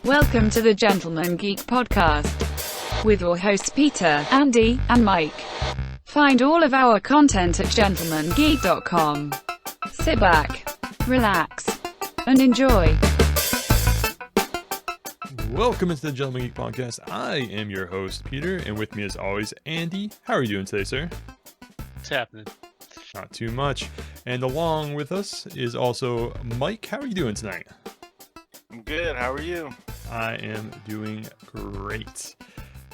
Welcome to the Gentlemen Geek Podcast with your hosts Peter, Andy, and Mike. Find all of our content at gentlemengeek.com. Sit back, relax, and enjoy. Welcome into the Gentlemen Geek Podcast. I am your host, Peter, and with me as always, Andy. How are you doing today, sir? What's happening? Not too much. And along with us is also Mike. How are you doing tonight? I'm good. How are you? I am doing great.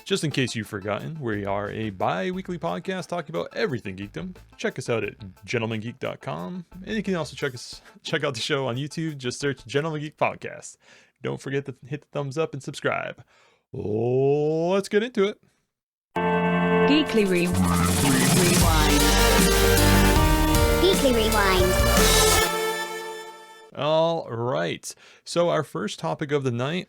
Just in case you've forgotten, we are a bi-weekly podcast talking about everything geekdom. Check us out at gentlemengeek.com. And you can also check out the show on YouTube. Just search Gentlemen Geek Podcast. Don't forget to hit the thumbs up and subscribe. Let's get into it. Geekly Rewind. Geekly Rewind. All right. So our first topic of the night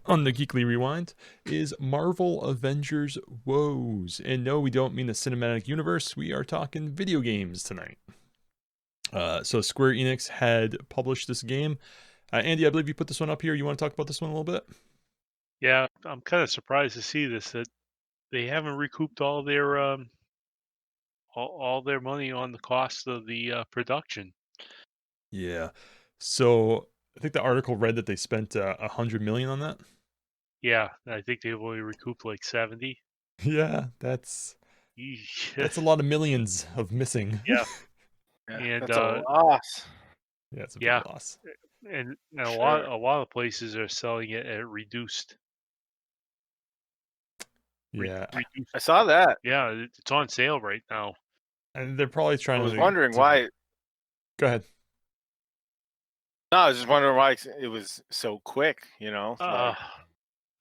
on the Geekly Rewind is Marvel Avengers woes. And no, we don't mean the cinematic universe. We are talking video games tonight. So Square Enix had published this game. Andy, I believe you put this one up here. You want to talk about this one a little bit? Yeah, I'm kind of surprised to see this, that they haven't recouped all their money on the cost of the production. Yeah. So I think the article read that they spent $100 million on that. Yeah, I think they've only recouped like 70. Yeah, that's a lot of millions of missing. Yeah. And That's a loss. Yeah, it's a Yeah. big loss. and a Sure. lot of places are selling it at reduced. Yeah, Reduced. I saw that. Yeah, it's on sale right now. and they're probably trying I was to. wondering why. Go ahead. No, I was just wondering why it was so quick. You know, I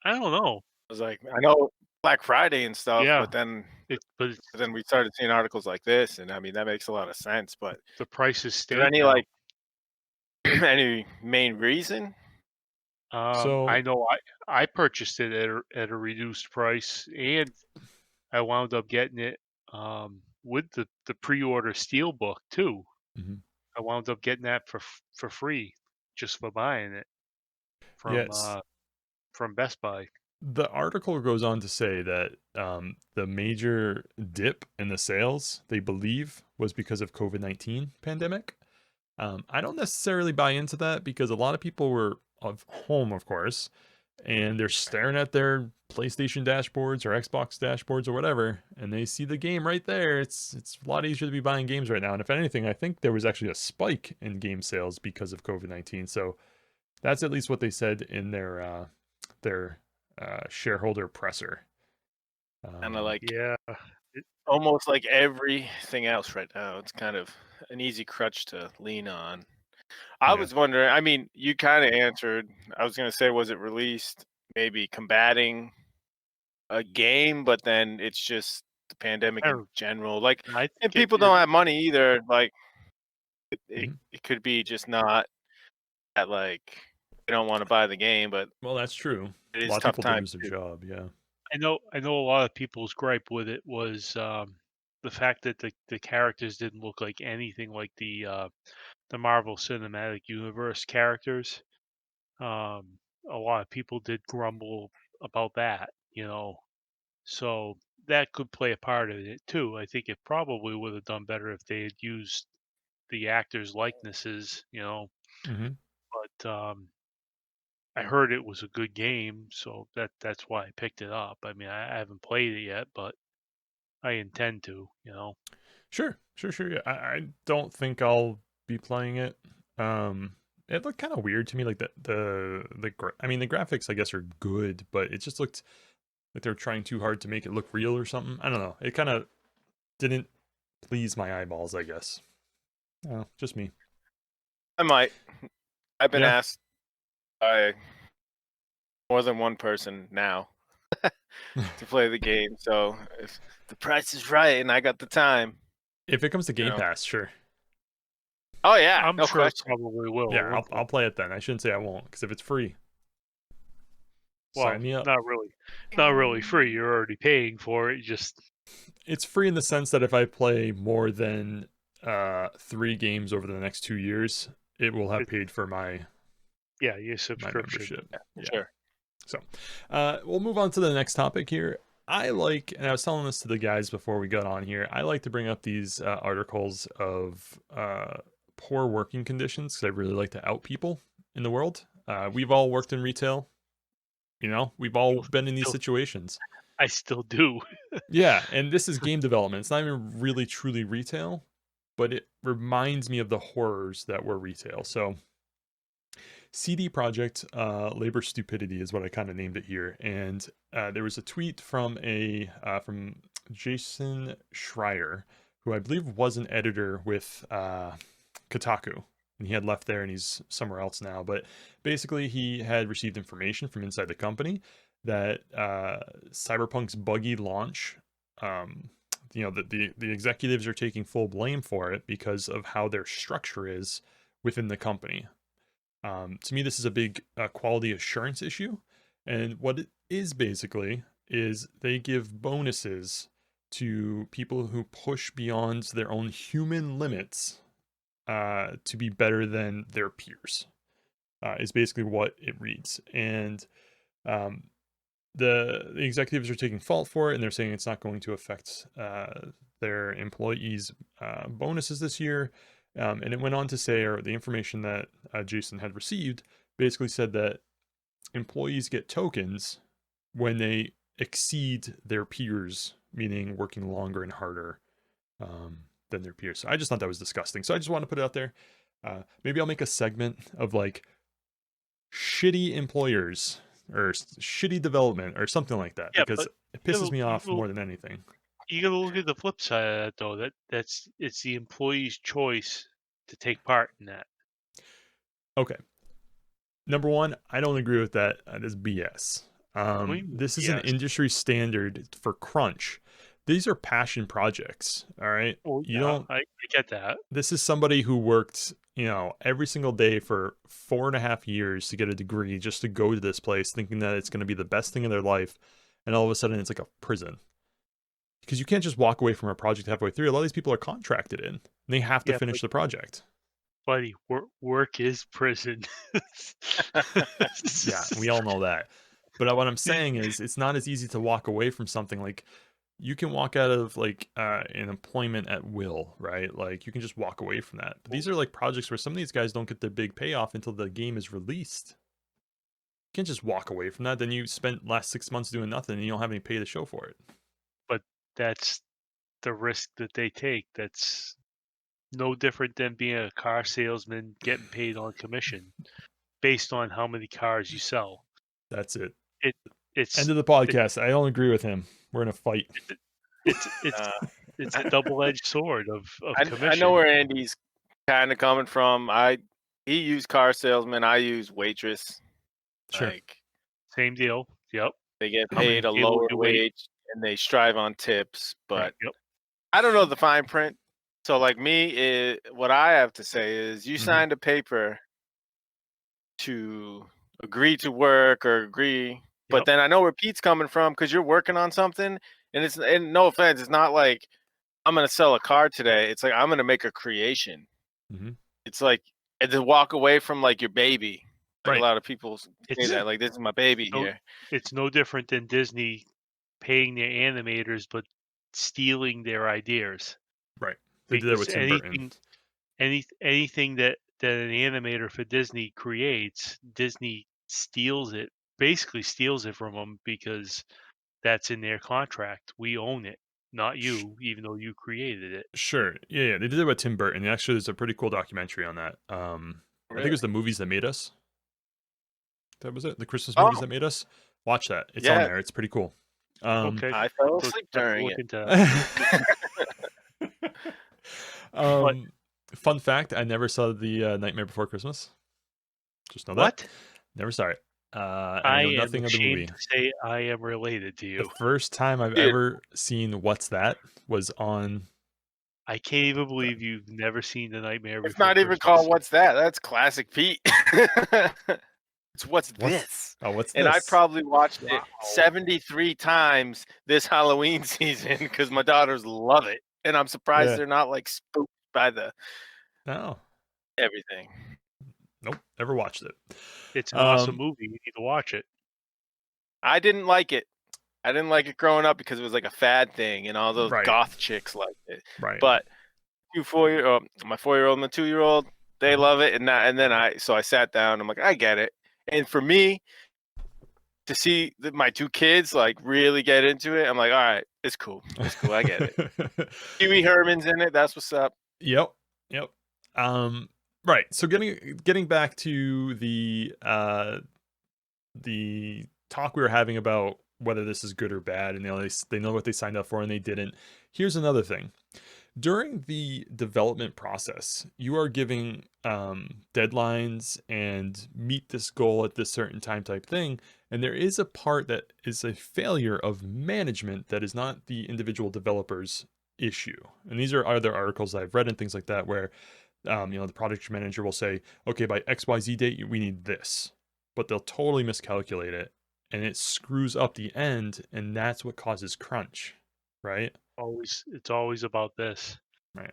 don't know. I was like, I know Black Friday and stuff, Yeah. but then But we started seeing articles like this, and I mean that makes a lot of sense. But the prices is stay. there any like any main reason? So- I know I purchased it at a reduced price, and I wound up getting it with the pre-order Steelbook too. Mhm. I wound up getting that for free just for buying it from Yes. from Best Buy. The article goes on to say that the major dip in the sales, they believe, was because of COVID-19 pandemic. I don't necessarily buy into that because a lot of people were home, of course, and they're staring at their PlayStation dashboards or Xbox dashboards or whatever, and they see the game right there. It's a lot easier to be buying games right now. And if anything, I think there was actually a spike in game sales because of COVID-19. So that's at least what they said in their shareholder presser. Kind of like Yeah, almost like everything else right now. It's kind of an easy crutch to lean on. I Yeah. was wondering, I mean, you kind of answered. I was going to say, was it released maybe combating a game, but then it's just the pandemic in Oh. general. Like, I think and people don't have money either. Like, it Mhm. could be just not that, like, they don't want to buy the game, but Well, that's true. it A is lot of tough people did times. lose their job. Yeah. I know a lot of people's gripe with it was the fact that the characters didn't look like anything like the Marvel Cinematic Universe characters. A lot of people did grumble about that, so that could play a part in it too. I think it probably would have done better if they had used the actors' likenesses, Mm-hmm. but I heard it was a good game, so that's why I picked it up. I mean, I haven't played it yet, but I intend to, Sure. Yeah. I don't think I'll be playing it. It looked kind of weird to me. Like the graphics, I guess, are good, but it just looked like they're trying too hard to make it look real or something. I don't know. It kind of didn't please my eyeballs, I guess. Oh, just me. I might. I've been Yeah. asked by more than one person now to play the game. So if the price is right and I got the time. If it comes to Game know. Pass, sure. Oh yeah, I'm no sure it question. probably will. Yeah, I'll play it then. I shouldn't say I won't, because if it's free, Well, sign me up. not really free. You're already paying for it. It's free in the sense that if I play more than 3 games over the next 2 years, it will have paid for my Yeah, your my subscription. membership. Yeah. Sure. So we'll move on to the next topic here. I like, and I was telling this to the guys before we got on here, I like to bring up these articles of poor working conditions because I really like to out people in the world. We've all worked in retail. You know, we've all been in these situations. I still do. Yeah, and this is game development. It's not even really truly retail, but it reminds me of the horrors that were retail. So CD Projekt Labor Stupidity is what I kind of named it here. And there was a tweet from from Jason Schreier, who I believe was an editor with Kotaku. And he had left there and he's somewhere else now. But basically, he had received information from inside the company that Cyberpunk's buggy launch, the executives are taking full blame for it because of how their structure is within the company. To me, this is a big quality assurance issue. And what it is basically is they give bonuses to people who push beyond their own human limits to be better than their peers, is basically what it reads. And the executives are taking fault for it, and they're saying it's not going to affect their employees' bonuses this year. And it went on to say, or the information that Jason had received basically said that employees get tokens when they exceed their peers, meaning working longer and harder than their peers. So I just thought that was disgusting. So I just want to put it out there. Maybe I'll make a segment of like shitty employers or shitty development or something like that, because it pisses me off more than anything. You gotta look at the flip side of that, though. It's the employee's choice to take part in that. Okay. Number one, I don't agree with that. That is BS. This is an industry standard for crunch. These are passion projects. All right. Oh, yeah, I get that. This is somebody who worked, every single day for 4.5 years to get a degree just to go to this place, thinking that it's going to be the best thing in their life, and all of a sudden it's like a prison. Because you can't just walk away from a project halfway through. A lot of these people are contracted in. And they have to finish the project. Buddy, work is prison. Yeah, we all know that. But what I'm saying is, it's not as easy to walk away from something. Like, you can walk out of like an employment at will, right? Like, you can just walk away from that. But these are like projects where some of these guys don't get their big payoff until the game is released. You can't just walk away from that. Then you spent last 6 months doing nothing and you don't have any pay to show for it. But that's the risk that they take. That's no different than being a car salesman getting paid on commission based on how many cars you sell. That's it. It's end of the podcast. I don't agree with him. We're in a fight. It's a double-edged sword of commission. I know where Andy's kind of coming from. He used car salesman. I use waitress. Sure. Like, same deal. Yep. They get paid a lower wage and they strive on tips, but yep. I don't know the fine print. So like me, what I have to say is you signed a paper to agree to work or agree, but then I know where Pete's coming from because you're working on something, and no offense, it's not like I'm going to sell a car today. It's like I'm going to make a creation. Mm-hmm. It's like to walk away from like your baby. Like right. A lot of people say that, like, this is my baby here. It's no different than Disney paying their animators but stealing their ideas. Right. They did that with Tim Burton. Anything that an animator for Disney creates, Disney basically steals it from them because that's in their contract. We own it, not you, even though you created it. Sure. Yeah. They did it with Tim Burton. Actually, there's a pretty cool documentary on that. I think it was The Movies That Made Us. That was it. The Christmas Movies That Made Us. Watch that. It's on there. It's pretty cool. Okay. I fell asleep during it. Fun fact, I never saw the Nightmare Before Christmas. Just know that. What? Never saw it. I know am nothing of the movie. To say I am related to you. The first time I've ever seen What's That was on... I can't even believe you've never seen The Nightmare Before Christmas. It's not even called What's That. That's classic Pete. It's What's This? Oh, What's and This? I probably watched it 73 times this Halloween season because my daughters love it. And I'm surprised they're not like spooked by everything. Nope, never watched it. It's an awesome movie. You need to watch it. I didn't like it. I didn't like it growing up because it was like a fad thing, and all those Right. goth chicks liked it. Right. But my 4-year-old and the 2-year-old, they love it, and then I sat down. I'm like, I get it. And for me to see my 2 kids like really get into it, I'm like, all right, it's cool. It's cool. I get it. Pee Wee Herman's in it. That's what's up. Yep. Right. So getting back to the talk we were having about whether this is good or bad, and they know what they signed up for and they didn't. Here's another thing. During the development process, you are giving deadlines and meet this goal at this certain time type thing. And there is a part that is a failure of management that is not the individual developer's issue. And these are other articles I've read and things like that where, the project manager will say, okay, by XYZ date, we need this. But they'll totally miscalculate it. And it screws up the end. And that's what causes crunch, right? It's always about this. Right.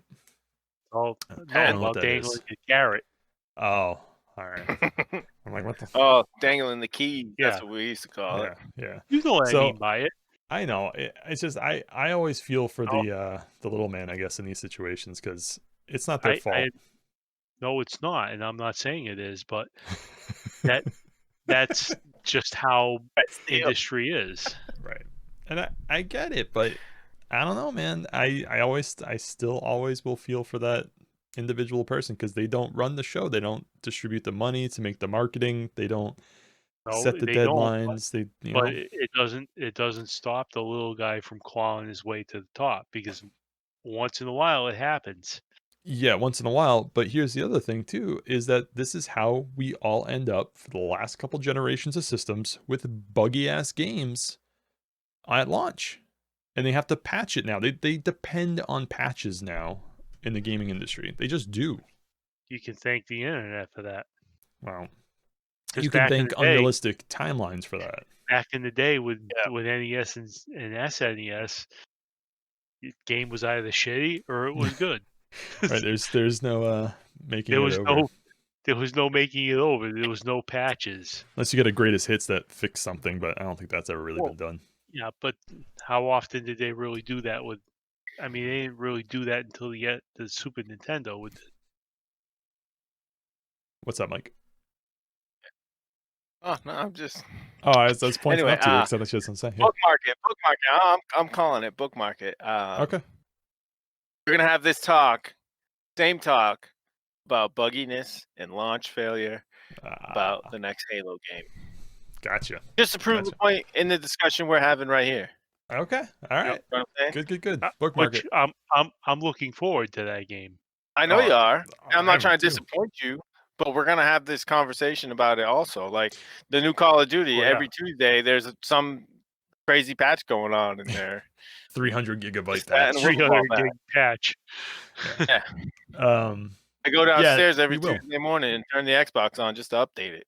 Oh, I no, don't know what about that dangling is. a carrot. Oh, all right. I'm like, what the? Oh, dangling the key. Yeah. That's what we used to call it. Yeah. You know what I So- mean by it. I know. It's just I always feel for the little man, I guess, in these situations because it's not their fault. No, it's not, and I'm not saying it is, but that's just how industry is. Right. And I get it, but I don't know, man. I still always will feel for that individual person because they don't run the show. They don't distribute the money to make the marketing. They don't set the deadlines. But it doesn't stop the little guy from clawing his way to the top because once in a while it happens. Yeah, once in a while. But here's the other thing too, is that this is how we all end up for the last couple generations of systems with buggy ass games at launch. And they have to patch it now. They depend on patches now in the gaming industry. They just do. You can thank the internet for that. Wow. 'Cause You can back in thank the day- unrealistic timelines for that. Back in the day with NES and SNES, the game was either shitty or it was good. Right, there's no making There it was over. there was no making it over. There was no patches. Unless you get a greatest hits that fix something, but I don't think that's ever really Well, been done. Yeah, but how often did they really do that with? I mean, they didn't really do that until the Super Nintendo. What's up, Mike? Oh no, I'm just Oh, I was pointing Anyway, up to you because I thought you had something to say. bookmark it. I'm calling it bookmark it. Okay. We're gonna have this same talk about bugginess and launch failure about the next Halo game. Gotcha. Just to prove the point in the discussion we're having right here. Okay. All right. You know what I'm saying? Good. Bookmark Which it. I'm looking forward to that game. I know you are. I'm I not trying am to too. disappoint you, but we're gonna have this conversation about it also. Like the new Call of Duty, Oh, yeah. every Tuesday there's some crazy patch going on in there. 300 gigabyte Just that patch. and 300 gig patch. Yeah. I go downstairs every you will. Tuesday morning and turn the Xbox on just to update it.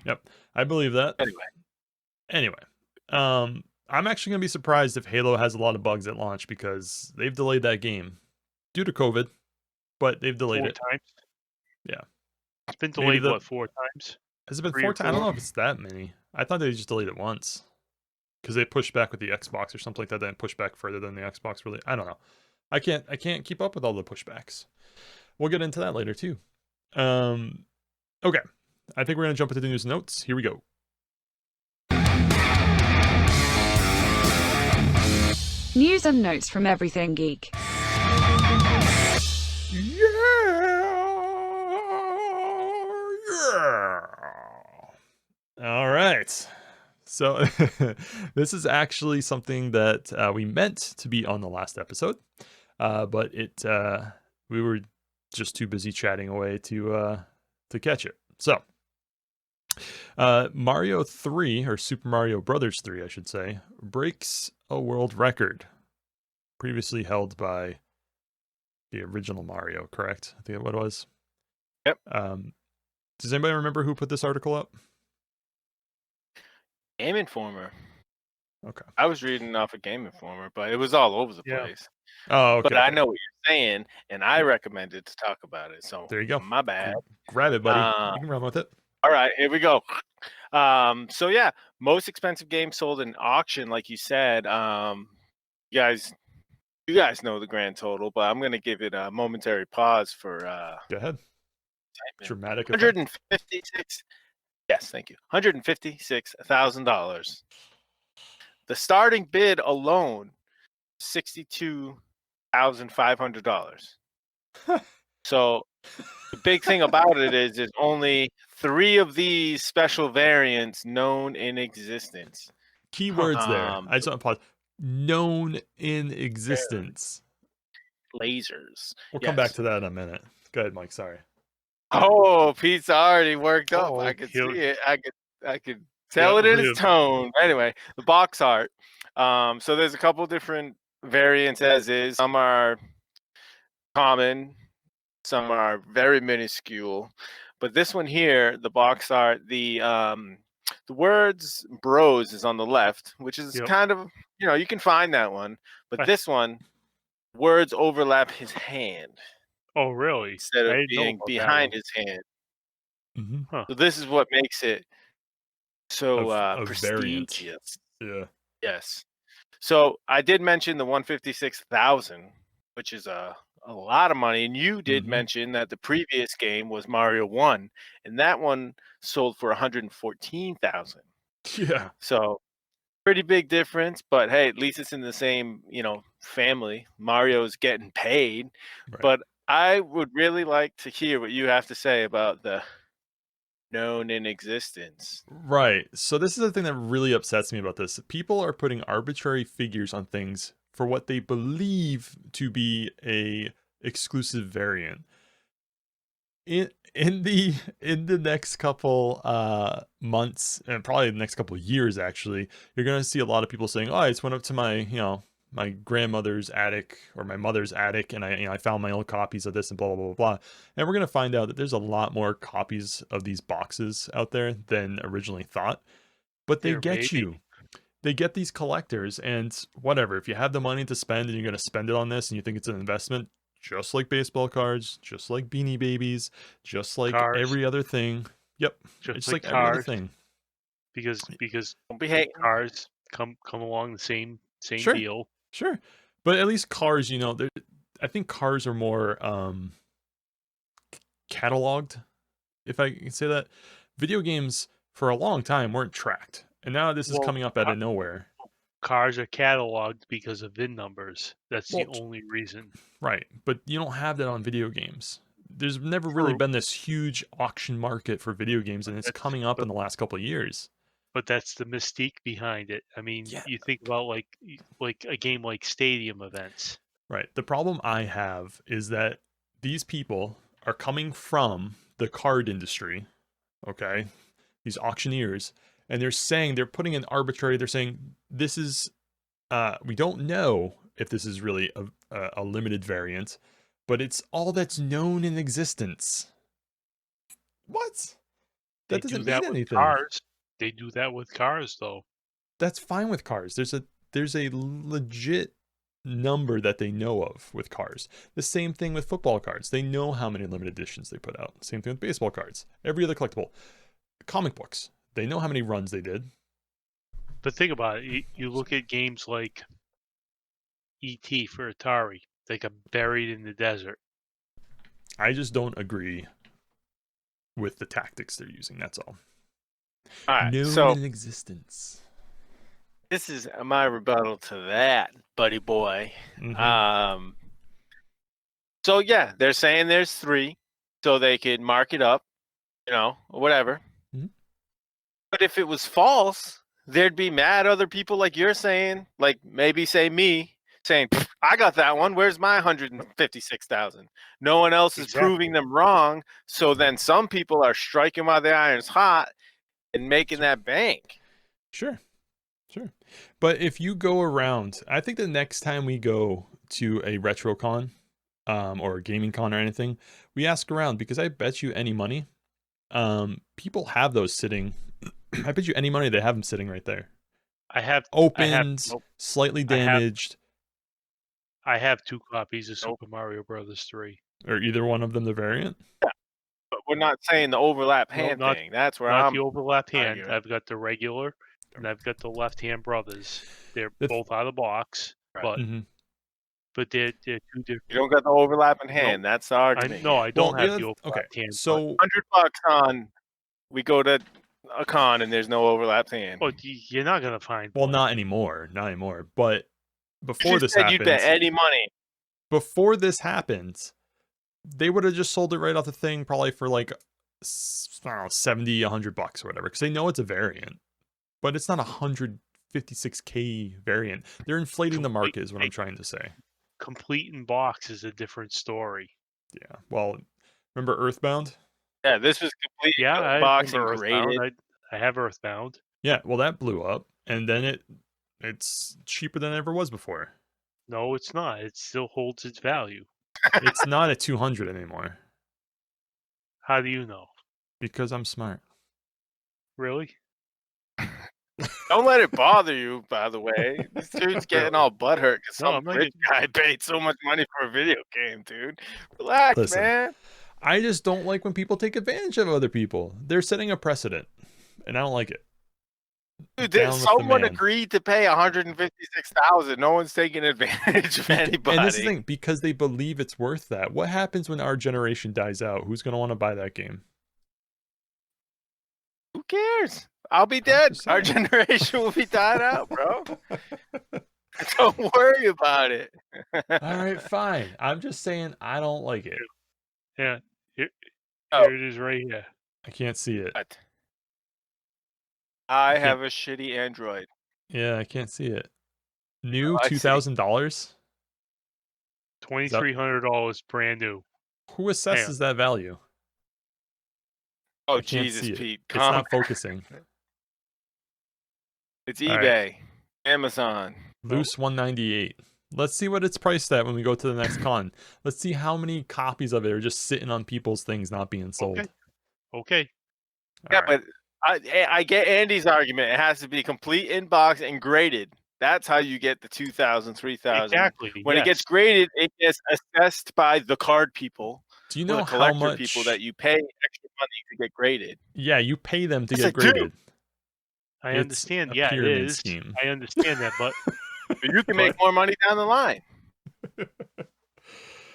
Yep. I believe that. Anyway. I'm actually going to be surprised if Halo has a lot of bugs at launch because they've delayed that game due to COVID, but they've delayed 4 it. times. Yeah. It's been Maybe delayed, 4 times? Has it been 3 4 or times? I don't 4? know if it's that many. I thought they just delayed it once because they pushed back with the Xbox or something like that. Then pushed back further than the Xbox really. I don't know. I can't keep up with all the pushbacks. We'll get into that later too. Okay. I think we're going to jump into the news and notes. Here we go. News and notes from Everything Geek. All right. So this is actually something that we meant to be on the last episode, but we were just too busy chatting away to catch it. So Mario 3, or Super Mario Brothers 3, I should say, breaks a world record previously held by the original Mario, correct? I think what it was. Yep. Does anybody remember who put this article up? Game Informer. Okay. I was reading off of Game Informer, but it was all over the Yeah. place. Oh, okay. But I know what you're saying, and I recommended to talk about it. So There you go. My bad. Grab it, buddy. You can run with it. All right, here we go. So yeah, most expensive game sold in auction, like you said. You guys know the grand total, but I'm gonna give it a momentary pause for Go ahead. Dramatic effect. 156. Yes, thank you. $156,000. The starting bid alone, $62,500. So the big thing about it is there's only 3 of these special variants known in existence. Keywords there. Um, I just want to pause. Known in existence. Lasers. We'll come back Yes. to that in a minute. Go ahead, Mike. Sorry. Oh, Pete's already worked up. Oh, I could he'll- see it. I could tell it in his tone. Anyway, the box art. So there's a couple different variants as is. Some are common, some are very minuscule. But this one here, the box art, the words bros is on the left, which is Yep. kind of, you can find that one. But Right. this one, words overlap his hand Oh, really? instead I of didn't know being about that behind one. his hand. Mm-hmm. So this is what makes it so Of variant. prestigious. Yeah. Yes. So I did mention the 156,000, which is a lot of money, and you did Mhm. mention that the previous game was Mario 1, and that one sold for 114,000. Yeah. So pretty big difference, but hey, at least it's in the same, family. Mario's getting paid. Right. But I would really like to hear what you have to say about the known in existence. Right. So this is the thing that really upsets me about this. People are putting arbitrary figures on things for what they believe to be a exclusive variant. In the next couple months, and probably the next couple years actually, you're gonna see a lot of people saying, "Oh, I just went up to my grandmother's attic or my mother's attic, and I found my old copies of this and blah blah blah blah." And we're gonna find out that there's a lot more copies of these boxes out there than originally thought. But they There get may be. you. They get these collectors, and whatever. If you have the money to spend and you're gonna spend it on this, and you think it's an investment, just like baseball cards, just like Beanie Babies, just like Cars. every other thing. Yep, Just it's like like every other cars. thing. Because Don't be hating. cars come along the same Sure. deal. Sure, but at least cars, I think cars are more cataloged, if I can say that. Video games for a long time weren't tracked, and now this is Well, coming up out of nowhere. Cars are cataloged because of VIN numbers. That's the Well, only reason. Right, but you don't have that on video games. There's never really True. been this huge auction market for video games, and it's That's- coming up but- in the last couple of years. But that's the mystique behind it. I mean, Yeah. you think about like a game like stadium events. Right. The problem I have is that these people are coming from the card industry, okay? These auctioneers, and they're putting in arbitrary, they're saying this is we don't know if this is really a limited variant, but it's all that's known in existence. What? That They do doesn't that mean with anything. cars. They do that with cars, though. That's fine with cars. There's a legit number that they know of with cars. The same thing with football cards. They know how many limited editions they put out. Same thing with baseball cards. Every other collectible. Comic books. They know how many runs they did. But think about it. You look at games like E.T. for Atari. They got buried in the desert. I just don't agree with the tactics they're using. That's all. All right. Known So in existence. this is my rebuttal to that, buddy boy. Mhm. So yeah, they're saying there's 3, so they could mark it up, or whatever. Mhm. But if it was false, there'd be mad other people like you're saying, like maybe say me, saying, "Pfft, I got that one. Where's my 156,000? No one else is Exactly. proving them wrong. So then some people are striking while the iron's hot and making that bank. Sure. But if you go around, I think the next time we go to a retro con, or a gaming con or anything, we ask around, because I bet you any money, people have those sitting. I bet you any money they have them sitting right there. Opened, nope. slightly I have- damaged, I have 2 copies of Super Mario Brothers 3. or either one of them the variant. But we're not saying the overlap No, hand not- thing. That's where Not I'm the overlap hand. arguing. I've got the regular, and I've got the left-hand brothers. They're The- both out of the box, Right. but they're two different. You don't got the overlapping hand. That's the argument. I don't Well, have the overlap okay. hand. So $100 on, we go to a con and there's no overlap hand. but you're not gonna find. well, one. not anymore. But You before just this said you'd bet happened, any money. before this happened, they would have just sold it right off the thing, probably for like, I don't know, $70, $100 or whatever, because they know it's a variant, but it's not a 156K variant. They're inflating the market, is what I'm trying to say. Complete in box is a different story. Yeah. Well, remember Earthbound? Yeah, this was complete Yeah, I box and remember graded. Earthbound. I have Earthbound. Yeah. Well, that blew up, and then it's cheaper than it ever was before. No, it's not. It still holds its value. It's not at 200 anymore How do you know? because I'm smart. Really? Don't let it bother you, by the way. This dude's getting all butthurt because No, some I'm not rich guy paid so much money for a video game, dude. Relax, Listen. man. I just don't like when people take advantage of other people. They're setting a precedent, and I don't like it. Dude, Down with the someone man. agreed to pay $156,000. No one's taking advantage of anybody. And this is the thing, because they believe it's worth that. What happens when our generation dies out? Who's going to want to buy that game? Who cares? I'll be dead. just Our saying. generation will be died out, bro. Don't worry about it. All right, fine. I'm just saying I don't like it. Yeah. Here Oh. it is right here. I can't see it. What? I can't- have a shitty Android. Yeah, I can't see it. New I see. $2,000? $2,300 brand new. Who assesses that value? Oh, I can't Jesus, see it. Pete. It's Calm. not focusing. It's All eBay, right. Amazon. Loose 198. Let's see what it's priced at when we go to the next con. Let's see how many copies of it are just sitting on people's things not being sold. Okay. Yeah, All right. but I get Andy's argument. It has to be complete in box and graded. That's how you get the 2,000, 3,000. Exactly. When it gets graded, it gets assessed by the card people. Do you or know the how collector much people that you pay extra money to get graded. Yeah, you pay them to It's get like, dude, graded. I It's understand. a Yeah, it pyramid is. scheme. I understand that, but But you can make more money down the line.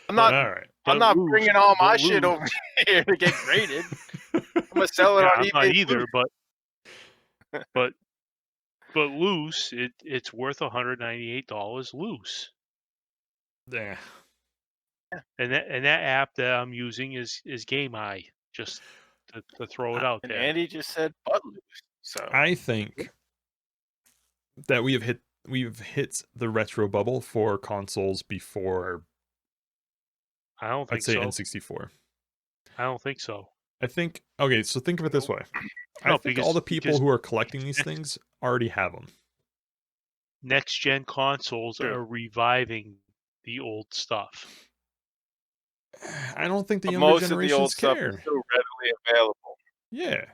I'm not. All right. I'm but not lose- bringing all my but shit lose. over here to get graded. I'm gonna sell it Yeah, on I'm eBay. not either. Loose. But loose, it's worth $198 loose. Yeah. And that app that I'm using is Game Eye. Just to throw it out And there. Andy just said butt loose. So I think that we've hit the retro bubble for consoles before, I don't think I'd say so. N64. I don't think so. I think, okay, so think of it this way. I No, think because- all the people because- who are collecting these things already have them. Next gen consoles True. are reviving the old stuff. I don't think the but younger most of the generations old stuff care. is still readily available. Yeah.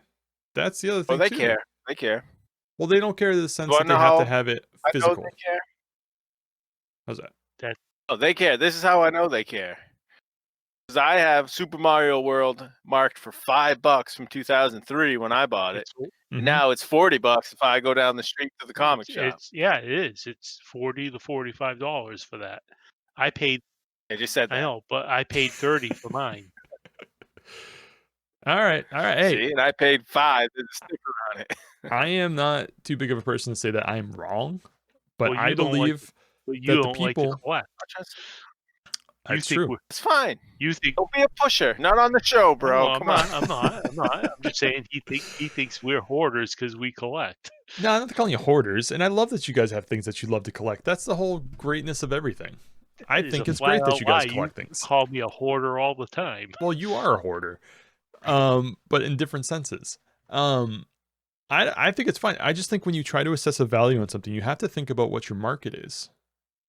That's the other thing Well, they too. care. They care. Well, they don't care in the sense Do I that they know have to how- have it I know physical. they care. How's that? Oh, they care. This is how I know they care. Because I have Super Mario World marked for $5 from 2003 when I bought it. Mhm. Now it's $40 if I go down the street to the comic shop. It is. It's $40 to $45 for that. I paid. I just said that. I know, but I paid $30 for mine. All right. Hey, See, and I paid $5 with a sticker on it. I am not too big of a person to say that I'm wrong, but Well, I you don't like believe But That you the don't like to people- collect. You that's think true. we're- It's fine. You think, Don't be a pusher. Not on the show, bro. No, Come on. I'm not. I'm just saying he thinks we're hoarders because we collect. No, I'm not calling you hoarders, and I love that you guys have things that you love to collect. That's the whole greatness of everything. I That is think a it's great that flat-out you guys lie. collect things. Call me a hoarder all the time. Well, you are a hoarder, but in different senses. I think it's fine. I just think when you try to assess a value on something, you have to think about what your market is.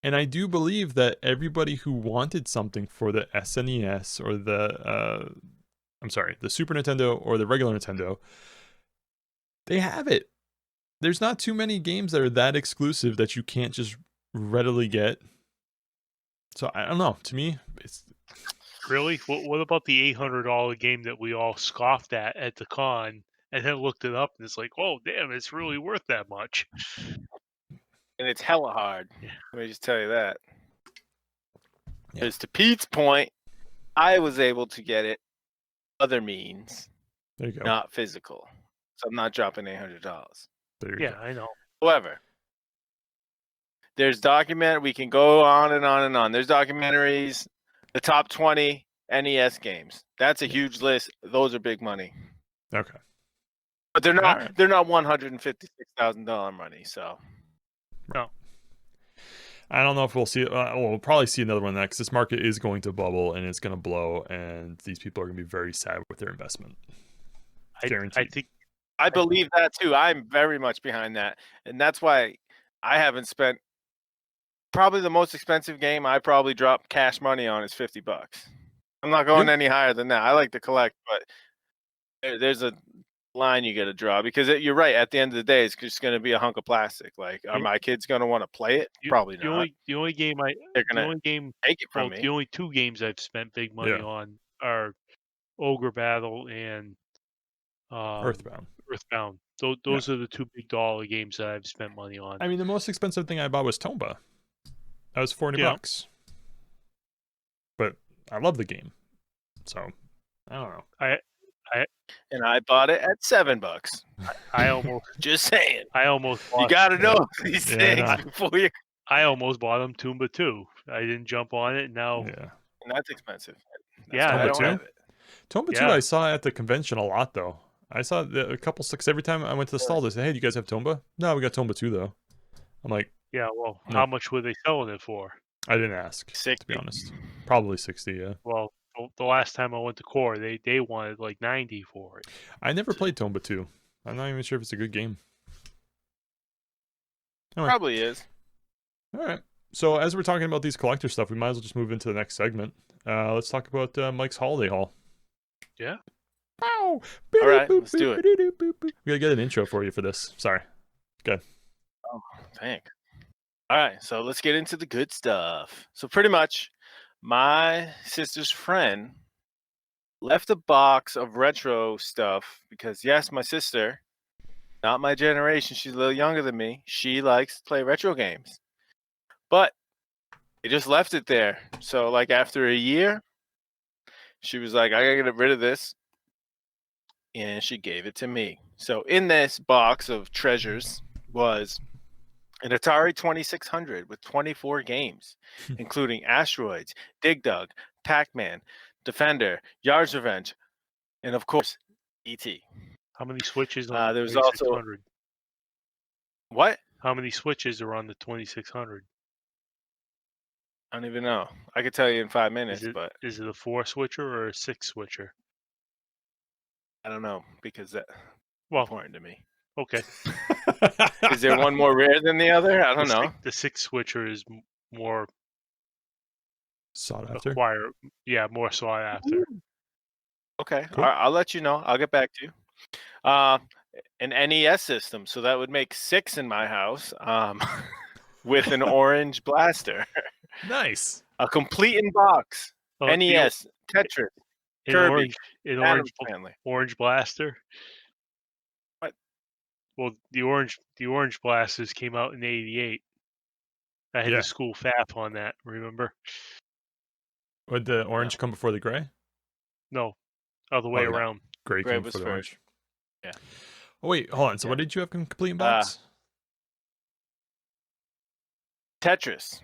And I do believe that everybody who wanted something for the SNES or the Super Nintendo or the regular Nintendo, they have it. There's not too many games that are that exclusive that you can't just readily get. So I don't know. To me, Really? What about the $800 game that we all scoffed at the con, and then looked it up, and it's like, oh damn, it's really worth that much. And it's hella hard. Yeah. Let me just tell you that. Yeah. Because to Pete's point, I was able to get it other means, There you go. not physical. So I'm not dropping $800. There you Yeah, go. I know. However, there's we can go on and on and on. There's documentaries, the top 20 NES games. That's a huge list. Those are big money. Okay. But they're not Alright. they're not $156,000 money, so No. I don't know if we'll see. We'll probably see another one next. This market is going to bubble and it's going to blow, and these people are going to be very sad with their investment. I Guaranteed. think I believe that too. I'm very much behind that. And that's why I haven't spent probably the most expensive game I probably dropped cash money on is $50. I'm not going any higher than that. I like to collect, but there's a line you got to draw because you're right. At the end of the day, it's just going to be a hunk of plastic. Like, are my kids going to want to play it? Probably not. The only game They're going to take it from me. The only two games I've spent big money on are Ogre Battle and Earthbound. Those are the two big dollar games that I've spent money on. I mean, the most expensive thing I bought was Tomba. That was $40. But I love the game. So, I don't know. And I bought it at $7. I almost Just saying. I almost bought, You got to know these things before you. I almost bought them Tomba 2. I didn't jump on it. Now, Yeah. And that's expensive. Yeah, why I Tomba don't 2? have it. Tomba 2 Yeah. I saw at the convention a lot, though. I saw a couple sticks every time I went to the stall. They said, hey, do you guys have Tomba? No, we got Tomba 2, though. I'm like, yeah. Well, No. how much were they selling it for? I didn't ask, 60. to be honest. Probably 60, yeah. Well, the last time I went to Core, they wanted like 90 for it. I never played Tomba 2. I'm not even sure if it's a good game. Anyway. Probably is. All right. So as we're talking about these collector stuff, we might as well just move into the next segment. Let's talk about Mike's Holiday Haul. Yeah. All right, let's do it. We gotta get an intro for you for this. Sorry. Oh, thanks. All right, so let's get into the good stuff. So pretty much, my sister's friend left a box of retro stuff because, yes, my sister, not my generation, she's a little younger than me. She likes to play retro games. But they just left it there. So, like, after a year, she was like, I gotta get rid of this. And she gave it to me. So, in this box of treasures was an Atari 2600 with 24 games, including Asteroids, Dig Dug, Pac-Man, Defender, Yard's Revenge, and of course, E.T. How many switches on There the was also 2600? what? How many switches are on the 2600? I don't even know. I could tell you in 5 minutes, but Is it a 4-switcher or a 6-switcher? I don't know because that's Well, important to me. okay. Is there one more rare than the other? I don't know. The 6-switcher is more Sought after. more sought after. Okay, Cool. I'll let you know. I'll get back to you. An NES system, so that would make 6 in my house. With an orange blaster, Nice. a complete in box. Oh, NES, Tetris, Kirby, Addams Family. Orange blaster. What? Well, the orange blasters came out in '88. I had Yeah. the school FAP on that. Remember? Would the orange come before the gray? No, other way Oh, yeah. around. Gray Gray came was before the first. orange. Yeah. Oh, wait, hold on. So what did you have complete in box? Tetris,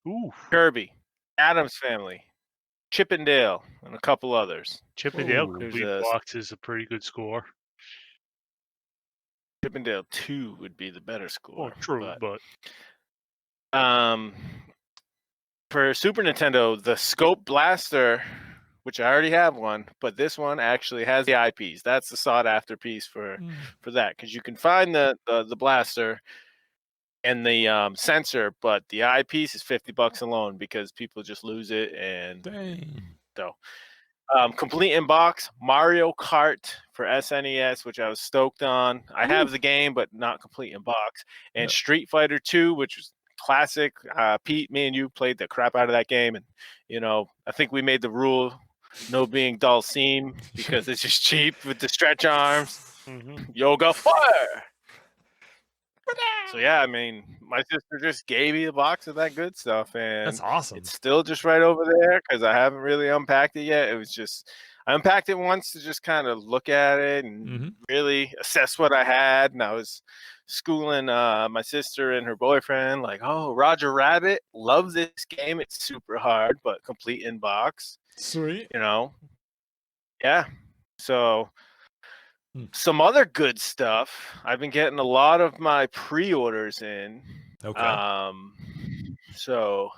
Ooh, Kirby, Addams Family, Chip and Dale, and a couple others. Chip and Dale Ooh. complete There's a- box is a pretty good score. Chip and Dale 2 would be the better score. Oh, true, but For Super Nintendo, the Scope Blaster, which I already have one, but this one actually has the eyepiece. That's the sought after piece for that, because you can find the blaster and the sensor, but the eyepiece is $50 alone because people just lose it. And Dang. complete in box Mario Kart for SNES, which I was stoked on. I have the game, but not complete in box. And Yeah. Street Fighter 2, which was classic. Pete, me and you played the crap out of that game, and I think we made the rule no being dull seam because it's just cheap with the stretch arms. Yoga fire. So yeah, I mean, my sister just gave me a box of that good stuff, and That's awesome. it's still just right over there because I haven't really unpacked it yet. It was just I unpacked it once to just kind of look at it and really assess what I had, and I was schooling my sister and her boyfriend like, oh, Roger Rabbit, love this game. It's super hard, but complete in box. Sweet. Yeah. So some other good stuff. I've been getting a lot of my pre-orders in. Okay. So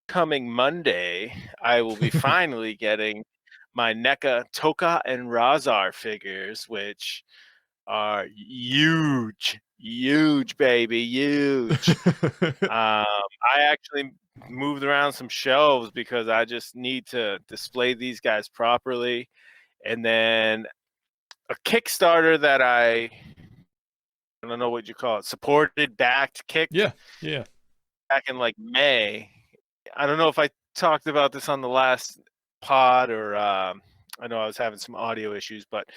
coming Monday, I will be finally getting my NECA Toka and Razar figures, which are huge, baby, huge. I actually moved around some shelves because I just need to display these guys properly. And then a Kickstarter that I don't know what you call it, supported, backed, kicked. Yeah. Back in like May. I don't know if I talked about this on the last pod or I know I was having some audio issues, but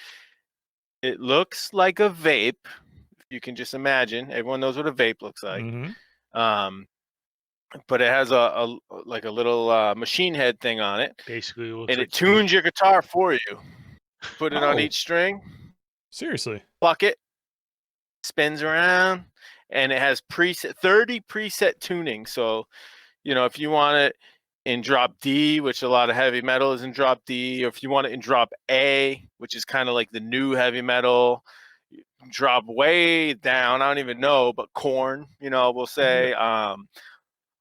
it looks like a vape. You can just imagine. Everyone knows what a vape looks like. But it has a little machine head thing on it. Basically, and it tunes your guitar for you. Put it on each string. Seriously. Pluck it. Spins around. And it has 30 preset tuning. So, if you want it in drop D, which a lot of heavy metal is in drop D, or if you want it in drop A, which is kind of like the new heavy metal, drop way down. I don't even know, but Korn, we'll say. A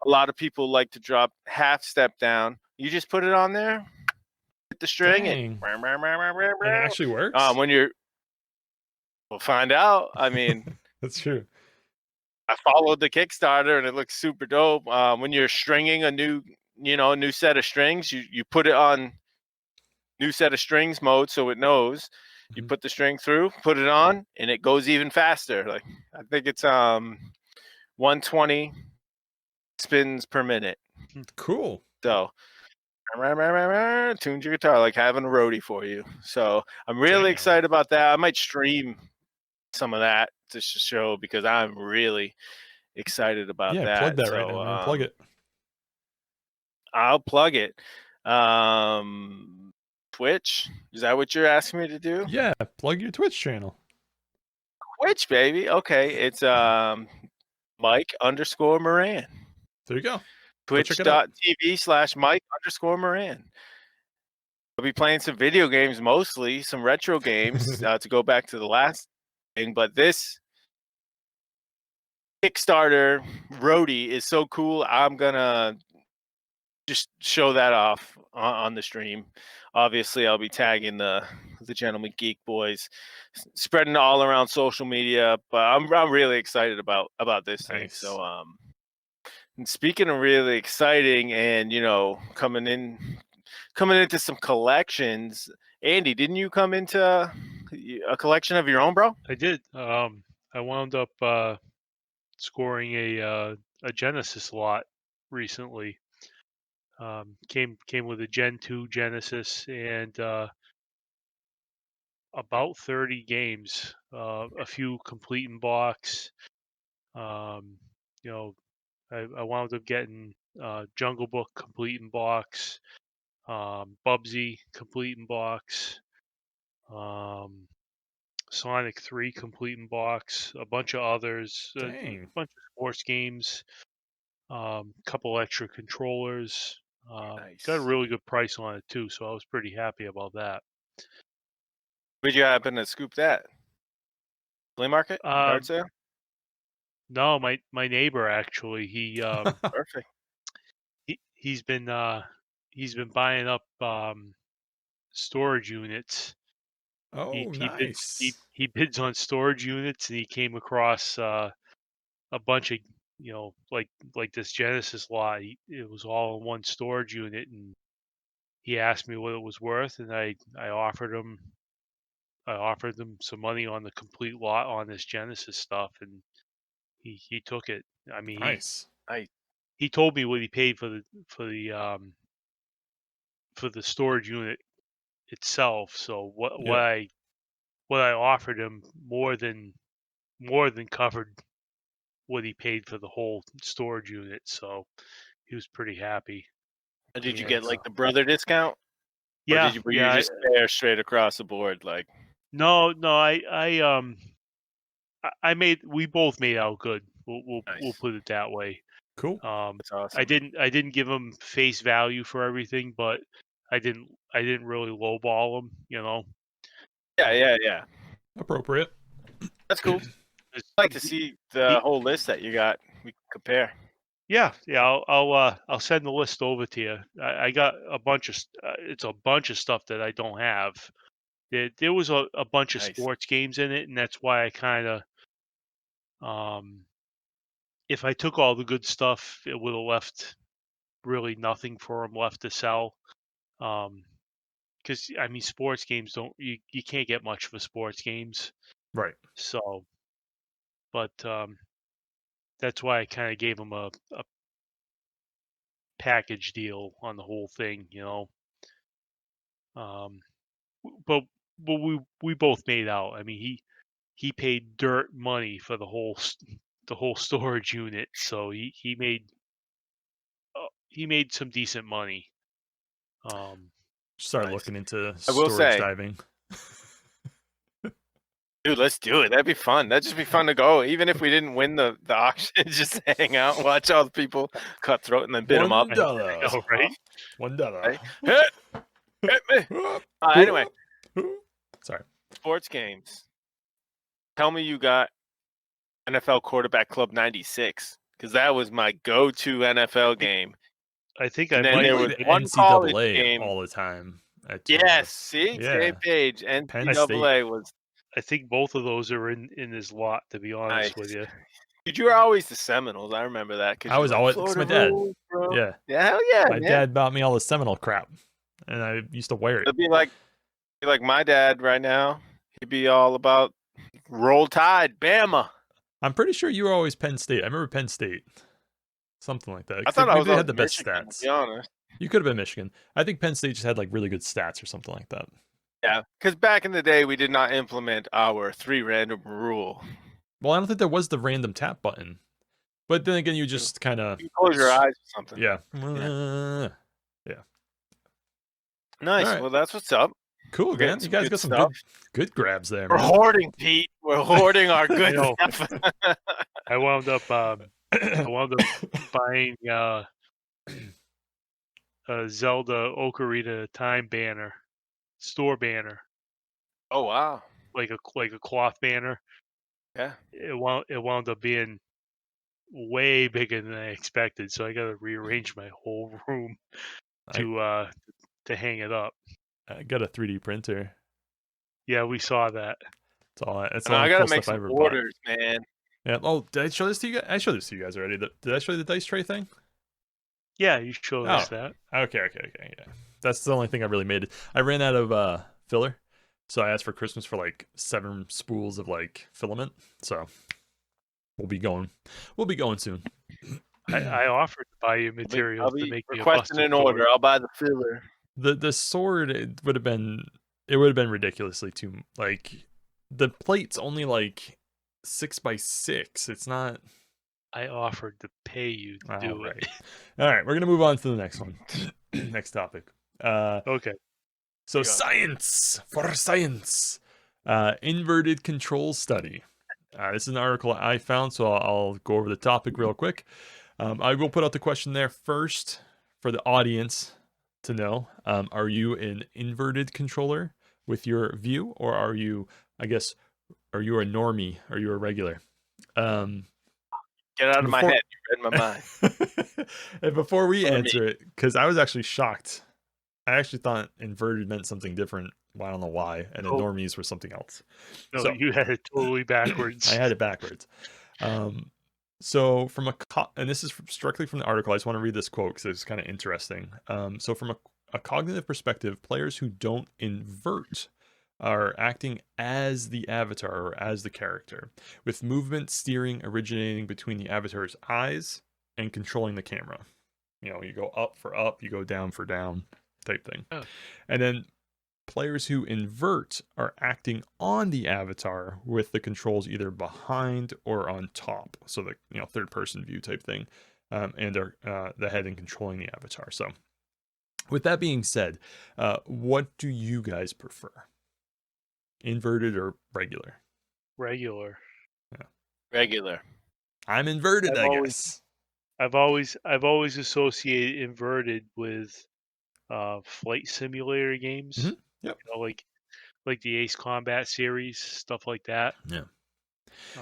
lot of people like to drop half step down. You just put it on there, hit the string, and it actually works. We'll find out. I mean, that's true. I followed the Kickstarter and it looks super dope. When you're stringing a new set of strings, you put it on new set of strings mode so it knows. You put the string through, put it on, and it goes even faster. Like I think it's 120 spins per minute. Cool. So tunes your guitar like having a roadie for you. So I'm really excited about that. I might stream some of that to show because I'm really excited about that. Plug that right now, man. Plug it. I'll plug it. Twitch, is that what you're asking me to do? Yeah, plug your Twitch channel. Twitch, baby. Okay, it's Mike_Moran. There you go. Twitch.tv/Mike_Moran. I'll be playing some video games, mostly some retro games to go back to the last thing. But this Kickstarter roadie is so cool. I'm gonna just show that off on the stream. Obviously, I'll be tagging the Gentlemen Geek boys, spreading it all around social media. But I'm really excited about this thing. So and speaking of really exciting, and coming into some collections, Andy, didn't you come into a collection of your own, bro? I did. I wound up scoring a Genesis lot recently. Came with a Gen 2 Genesis and about 30 games, a few complete in box. I wound up getting Jungle Book complete in box, Bubsy complete in box, Sonic 3 complete in box, a bunch of others, a bunch of sports games, couple extra controllers. Nice. Got a really good price on it too, so I was pretty happy about that. Where'd you happen to scoop that? Flea market? Yard sale? No, my neighbor actually. He perfect. He's been buying up storage units. Nice. He bids on storage units, and he came across a bunch of like this Genesis lot. It was all in one storage unit, and he asked me what it was worth, and I offered him some money on the complete lot on this Genesis stuff, and He took it. I mean, Nice. he told me what he paid for the storage unit itself. So what Yeah. what I offered him more than covered what he paid for the whole storage unit. So he was pretty happy. Did you And, get like the brother discount? Or yeah, were you just fair straight across the board? Like, no, we both made out good. We'll nice. put it that way. Cool. That's awesome. I didn't give him face value for everything, but I didn't really lowball him, you know. Yeah. Appropriate. That's cool. I'd like to see the whole list that you got. We can compare. Yeah. I'll send the list over to you. I got a bunch of it's a bunch of stuff that I don't have. There was a bunch of Nice. sports games in it, and that's why I kind of if I took all the good stuff, it would have left really nothing for him left to sell. Because I mean, sports games you can't get much for sports games. Right. So, but that's why I kind of gave him a package deal on the whole thing, you know. But we both made out. I mean, he paid dirt money for the whole storage unit, so he made some decent money. Start Nice. looking into I will storage say- diving. Dude, let's do it. That'd be fun. That'd just be fun to go. Even if we didn't win the auction, just hang out, watch all the people cut throat, and then bid them up. $1. Oh, right? $1. Hit me. Anyway, Sorry. sports games. Tell me you got NFL Quarterback Club 96, because that was my go-to NFL game. I think And I then might. there Play was the one college NCAA game. all the time. Yes, see? Yeah. Same page. NCAA was I think both of those are in his lot. To be honest with you. Dude, you were always the Seminoles. I remember that. I was always, because my dad. Yeah. Yeah, hell yeah, My man. dad bought me all the Seminole crap, and I used to wear it. It'd be like my dad right now. He'd be all about Roll Tide, Bama. I'm pretty sure you were always Penn State. I remember Penn State. Something like that. I thought I was they on had the best Michigan, stats. to be honest. You could have been Michigan. I think Penn State just had like really good stats or something like that. Yeah, because back in the day, we did not implement our 3 random rule. Well, I don't think there was the random tap button. But then again, you just kind of... You close your eyes or something. Yeah. Nice. All right. Well, that's what's up. Cool, We're getting man. You some guys good got some stuff. good grabs there, We're man. hoarding, Pete. We're hoarding our good know. stuff. I wound up buying a Zelda Ocarina of Time banner, store banner, Oh, wow. like a cloth banner. Yeah. It wound up being way bigger than I expected, so I got to rearrange my whole room to hang it up. I got a 3D printer. Yeah, we saw that. That's all. That's No, all I the got to cool make stuff I some ever bought. orders, man. Yeah. Oh, did I show this to you guys? I showed this to you guys already. Did I show you the dice tray thing? Yeah, you showed us that. Okay. Yeah. That's the only thing I really made. I ran out of filler, so I asked for Christmas for like 7 spools of like filament. So we'll be going soon. I offered to buy you materials I'll to be make me a requesting busted an order. sword. I'll buy the filler. The sword, it would have been ridiculously too, like, the plate's only like 6x6. It's not. I offered to pay you to do it. All right, we're gonna move on to the next one. Next topic. Okay. So Yeah. science. Inverted control study. This is an article I found, so I'll go over the topic real quick. I will put out the question there first for the audience to know. Are you an inverted controller with your view, or are you a normie? Are you a regular? Get out of my head. You read my mind. And before we Normie. answer it, because I was actually shocked. I actually thought inverted meant something different. Well, I don't know why. And then Oh. normies were something else. No, So- you had it totally backwards. I had it backwards. So from and this is strictly from the article. I just want to read this quote because it's kind of interesting. So from a cognitive perspective, players who don't invert are acting as the avatar or as the character, with movement steering originating between the avatar's eyes and controlling the camera. You go up for up, you go down for down type thing. Oh. And then players who invert are acting on the avatar with the controls either behind or on top. So the third person view type thing. And are the head and controlling the avatar. So with that being said, what do you guys prefer? Inverted or regular? Regular. Regular. I'm inverted, I guess. I've always associated inverted with flight simulator games. Mhm. Yep. Like the Ace Combat series, stuff like that. Yeah.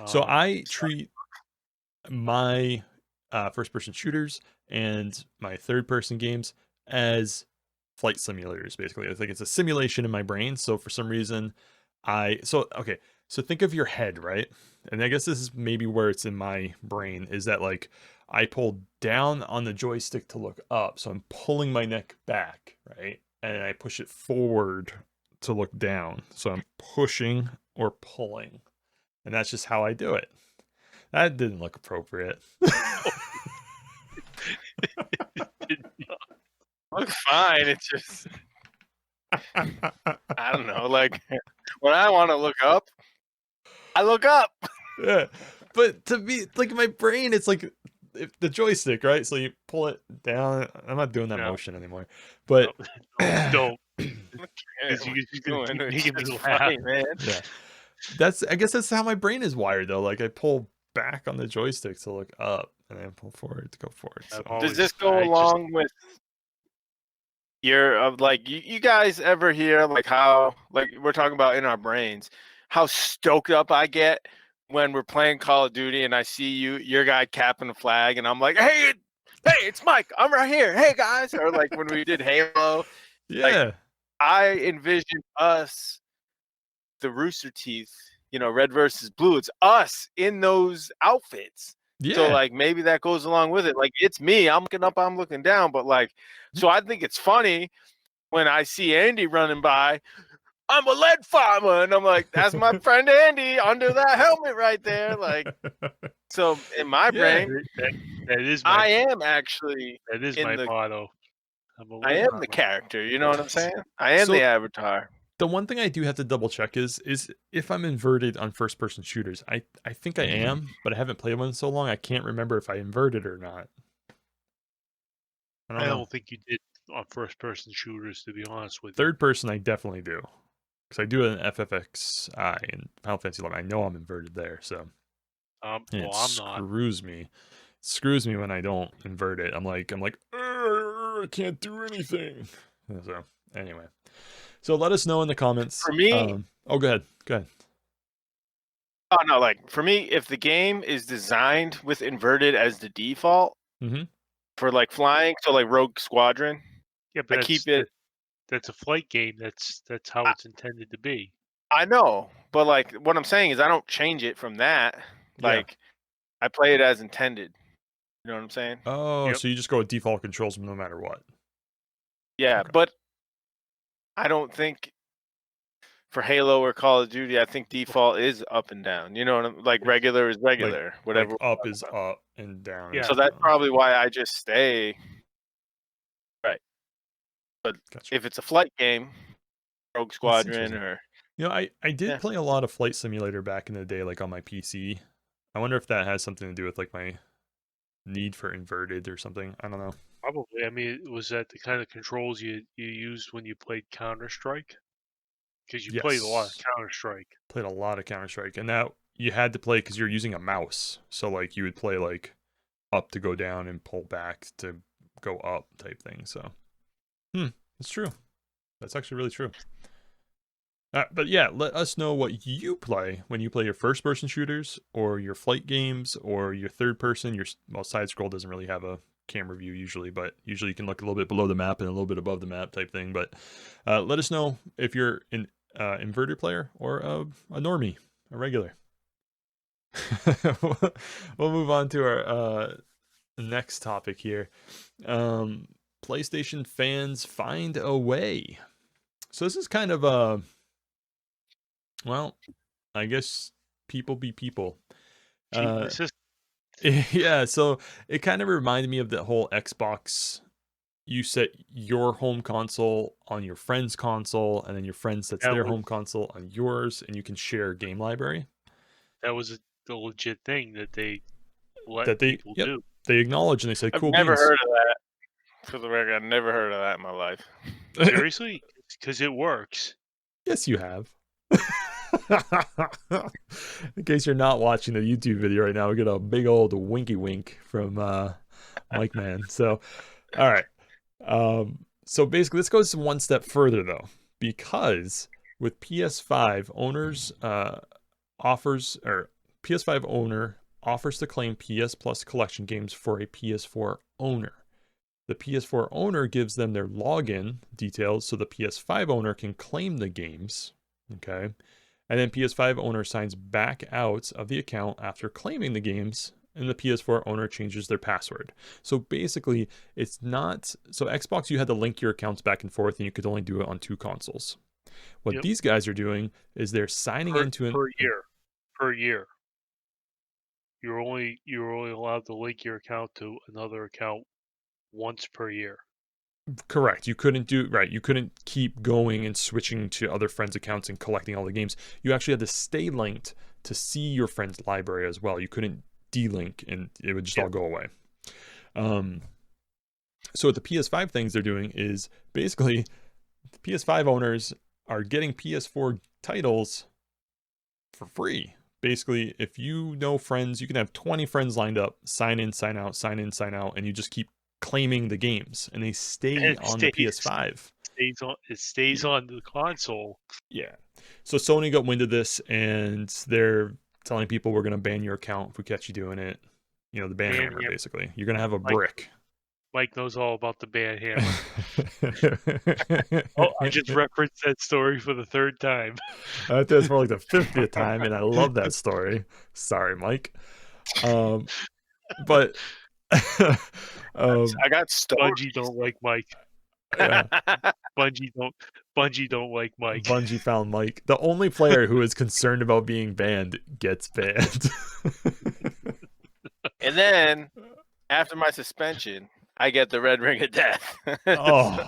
So I treat my first-person shooters and my third-person games as flight simulators, basically. I think it's a simulation in my brain. So for some reason, so think of your head, right? And I guess this is maybe where it's in my brain, is that like I pull down on the joystick to look up. So I'm pulling my neck back, right? And I push it forward to look down. So I'm pushing or pulling. And that's just how I do it. That didn't look appropriate. Looks fine. It's just, I don't know. Like when I want to look up, I look up. Yeah, but to me, like my brain, it's like the joystick, right? So you pull it down. I'm not doing that motion anymore. But don't. It's It's funny, man. Yeah, I guess that's how my brain is wired, though. Like I pull back on the joystick to look up, and then pull forward to go forward. So. Does this go along with your like you guys ever hear like how like we're talking about in our brains how stoked up I get when we're playing Call of Duty and I see your guy capping the flag and I'm like, hey, it's Mike, I'm right here, hey guys. Or like when we did Halo, like, I envision us, the Rooster Teeth, red versus blue. It's us in those outfits. Yeah. So like maybe that goes along with it. Like it's me, I'm looking up, I'm looking down, but like, so I think it's funny when I see Andy running by, I'm a lead farmer, and I'm like, that's my friend Andy under that helmet right there. Like, so in my brain, that is I am actually that is in my the motto. I am the character. You know what I'm saying? I am the avatar. The one thing I do have to double check is if I'm inverted on first person shooters. I think I am, but I haven't played one in so long I can't remember if I inverted or not. I don't think you did on first person shooters, to be honest with you. Third person I definitely do. Because I do it in FFXI and Final Fantasy 11. I know I'm inverted there, so I'm not. Screws me. It screws me when I don't invert it. I'm like I can't do anything. So anyway. So let us know in the comments. For me, go ahead. Oh no, like for me, if the game is designed with inverted as the default for like flying, so like Rogue Squadron, but I keep it. That's a flight game. That's how it's intended to be. I know, but like what I'm saying is I don't change it from that. Like I play it as intended. You know what I'm saying? Oh, so you just go with default controls no matter what. Yeah, okay. But I don't think for Halo or Call of Duty, I think default is up and down. You know what I'm like? Regular is regular. Like, whatever. Like up is up and down. Yeah. So that's probably why I just stay. Right. But if it's a flight game, Rogue Squadron or I did play a lot of Flight Simulator back in the day, like on my PC. I wonder if that has something to do with like my need for inverted or something. I don't know. Probably. I mean, was that the kind of controls you used when you played Counter-Strike? Because you played a lot of Counter-Strike. Played a lot of Counter-Strike, and that you had to play because you're using a mouse. So like you would play like up to go down and pull back to go up type thing. So, it's true. That's actually really true. But yeah, let us know what you play when you play your first-person shooters or your flight games or your third-person. Side scroll doesn't really have a camera view usually, but usually you can look a little bit below the map and a little bit above the map type thing. But let us know if you're an inverted player or a normie, a regular. We'll move on to our next topic here. PlayStation fans find a way. So this is kind of Well, I guess people be people. Cheating the system. Yeah, so it kind of reminded me of the whole Xbox. You set your home console on your friend's console, and then your friend sets That their was home console on yours, and you can share a game library. the legit thing that they let That they, people yep, do. they acknowledge and they say, I've cool never beans. heard of that. For the record, I've never heard of that in my life. Seriously? Because it works. Yes, you have. In case you're not watching the YouTube video right now, we get a big old winky wink from Mike Man. So, all right. So basically, this goes one step further though, because with PS5 owners PS5 owner offers to claim PS Plus collection games for a PS4 owner. The PS4 owner gives them their login details so the PS5 owner can claim the games. Okay. And then PS5 owner signs back out of the account after claiming the games, and the PS4 owner changes their password. So basically, it's not. So Xbox, you had to link your accounts back and forth, and you could only do it on 2 consoles. What Yep. these guys are doing is they're signing into an. Per year. You're only allowed to link your account to another account once per year. Correct. You couldn't do right. You couldn't keep going and switching to other friends' accounts and collecting all the games. You actually had to stay linked to see your friend's library as well. You couldn't delink and it would just all go away. So what the PS5 things they're doing is basically the PS5 owners are getting PS4 titles for free. Basically, if you know friends, you can have 20 friends lined up, sign in, sign out, sign in, sign out, and you just keep claiming the games and they stay on the PS5. It stays on the console. Yeah. So Sony got wind of this and they're telling people we're going to ban your account if we catch you doing it. You know, the ban hammer, basically. You're going to have a brick. Mike knows all about the ban hammer. I just referenced that story for the 3rd time. I think it's more like the 50th time, and I love that story. Sorry, Mike. But I got stories. Bungie don't like Mike. Yeah. Bungie don't like Mike. Bungie found Mike. The only player who is concerned about being banned gets banned. And then, after my suspension, I get the red ring of death. Oh,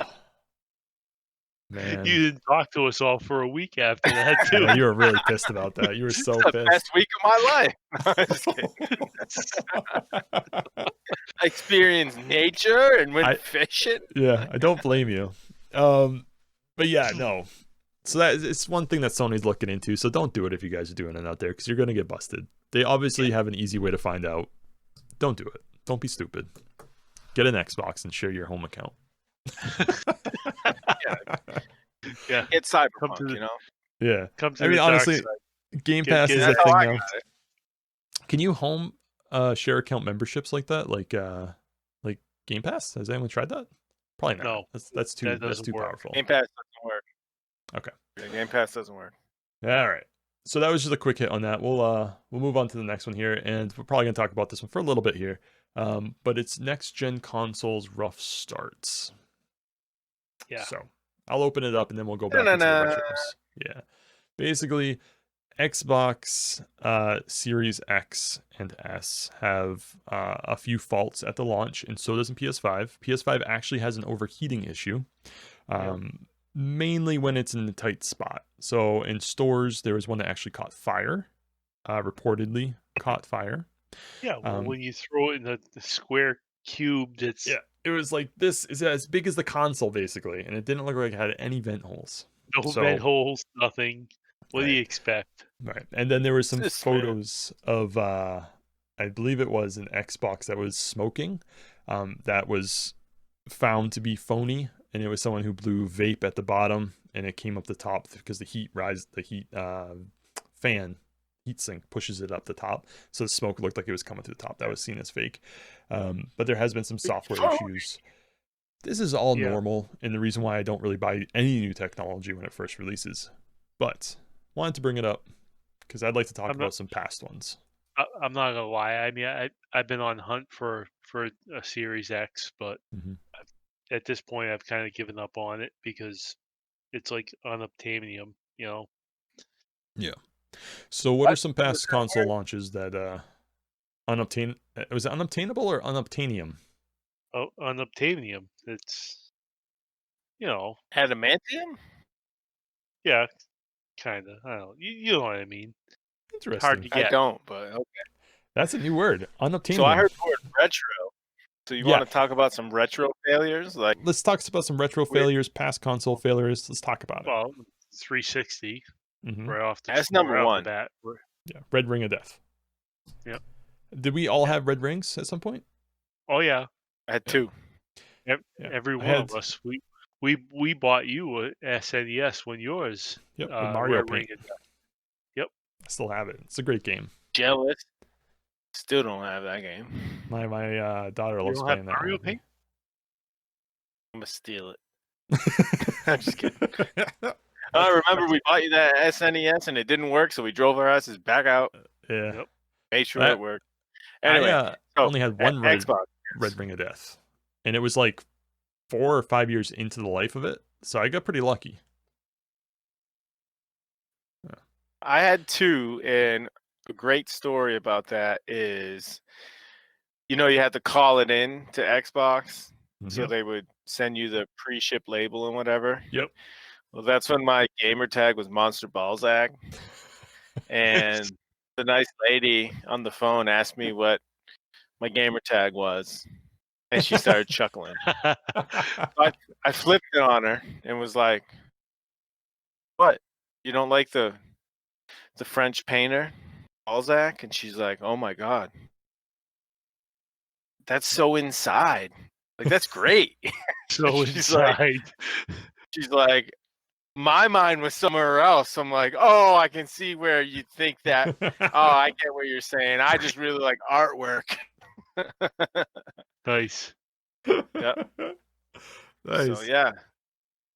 man. You didn't talk to us all for a week after that, too. Yeah, you were really pissed about that. You were so It's the pissed. best week of my life. I'm just kidding. I experienced nature and went fishing. Yeah, I don't blame you. But yeah, no. So it's one thing that Sony's looking into. So don't do it if you guys are doing it out there because you're going to get busted. They obviously have an easy way to find out. Don't do it. Don't be stupid. Get an Xbox and share your home account. Yeah. It's Cyberpunk, you know? Yeah. Come to I mean, honestly, Game Pass is a thing now. Can you home share account memberships like that? Like Game Pass? Has anyone tried that? Probably not. No. That's too work. powerful. Game Pass doesn't work. Okay. Yeah, Game Pass doesn't work. All right. So that was just a quick hit on that. We'll move on to the next one here, and we're probably gonna talk about this one for a little bit here. But it's next gen consoles rough starts. Yeah. So I'll open it up and then we'll go back into the retros. Yeah. Basically, Xbox Series X and S have a few faults at the launch, and so does in PS5. PS5 actually has an overheating issue. Mainly when it's in a tight spot. So in stores, there was one that actually caught fire, reportedly caught fire. Yeah, well, when you throw it in the square cube, it's... Yeah, it was like this is as big as the console, basically, and it didn't look like it had any vent holes. No vent holes, nothing. What do you expect? Right, and then there were some photos of, I believe it was an Xbox that was smoking, that was found to be phony. And it was someone who blew vape at the bottom, and it came up the top because the heat fan heat sink pushes it up the top, so the smoke looked like it was coming through the top. That was seen as fake. But there has been some software issues. This is all normal, and the reason why I don't really buy any new technology when it first releases. But wanted to bring it up because I'd like to talk about some past ones. I'm not gonna lie. I mean, I've been on hunt for a Series X, but at this point, I've kind of given up on it because it's like unobtainium, you know. So what are some past console launches that was it unobtainable or unobtainium? Oh, unobtainium. It's, you know, Adamantium? yeah, kind of. I don't know. You know what I mean. Interesting. Hard to I get. don't, but okay. That's a new word. Unobtainium. So I heard the word retro. So you want to talk about some retro failures? Like, let's talk about some retro failures, past console failures. Let's talk about it. Well, 360 Mhm. right off the That's number right off one. the bat. Yeah, Red Ring of Death. Yep. Did we all have red rings at some point? Oh yeah, I had two. every I one had- of us. We bought you a SNES when yours. Yep, with Mario Red Paint. Ring of Death. Yep. I still have it. It's a great game. Jealous. Still don't have that game. My daughter loves don't have playing that. Mario with me. Paint? I'm gonna steal it. I'm just kidding. I remember we bought you that SNES and it didn't work, so we drove our asses back out, Yeah. Yep. made sure I- it worked. Anyway, I so, only had one Xbox. Red Ring of Death, and it was like 4 or 5 years into the life of it, so I got pretty lucky. I had two, and a great story about that is, you had to call it in to Xbox, so Yep. they would send you the pre-ship label and whatever. Yep. Well, that's when my gamer tag was Monster Balzac, and the nice lady on the phone asked me what my gamer tag was, and she started chuckling. I flipped it on her and was like, "What? You don't like the French painter Balzac?" And she's like, "Oh my god, that's so inside. Like that's great." So She's inside. She's like, "My mind was somewhere else." I'm like, "Oh, I can see where you think that. Oh, I get what you're saying. I just really like artwork." Nice. Yep. Nice. So yeah.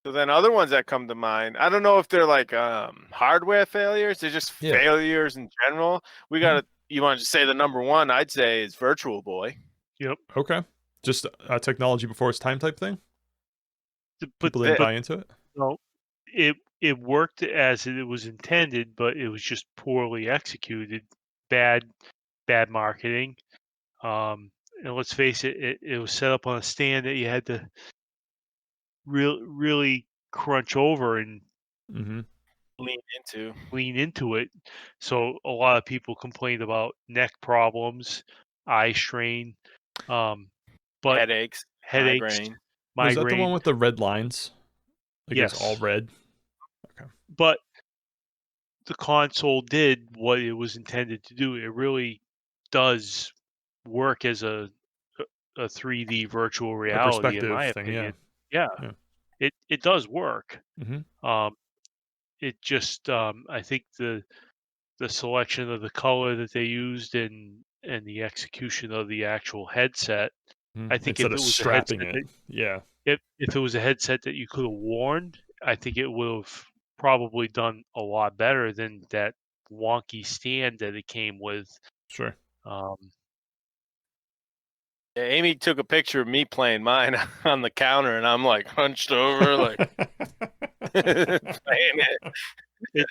So then other ones that come to mind, I don't know if they're like hardware failures. They're just failures in general. We got to. You want to say the number one? I'd say is Virtual Boy. Yep. Okay. Just technology before its time type thing. But People didn't buy into it. no, it worked as it was intended, but it was just poorly executed. Bad marketing. And let's face it, it was set up on a stand that you had to really crunch over and Mm-hmm. lean into. it. So a lot of people complained about neck problems, eye strain, but Headaches, Was that the one with the red lines? Like yes. It's all red. Okay. But the console did what it was intended to do. It really does work as a 3D virtual reality, in my opinion. Yeah. It does work. Mm-hmm. It just I think the selection of the color that they used and the execution of the actual headset. I think Instead if it of was strapping a headset it, if it was a headset that you could have worn, I think it would have probably done a lot better than that wonky stand that it came with. Sure. Yeah, Amy took a picture of me playing mine on the counter, and I'm like hunched over, like playing it.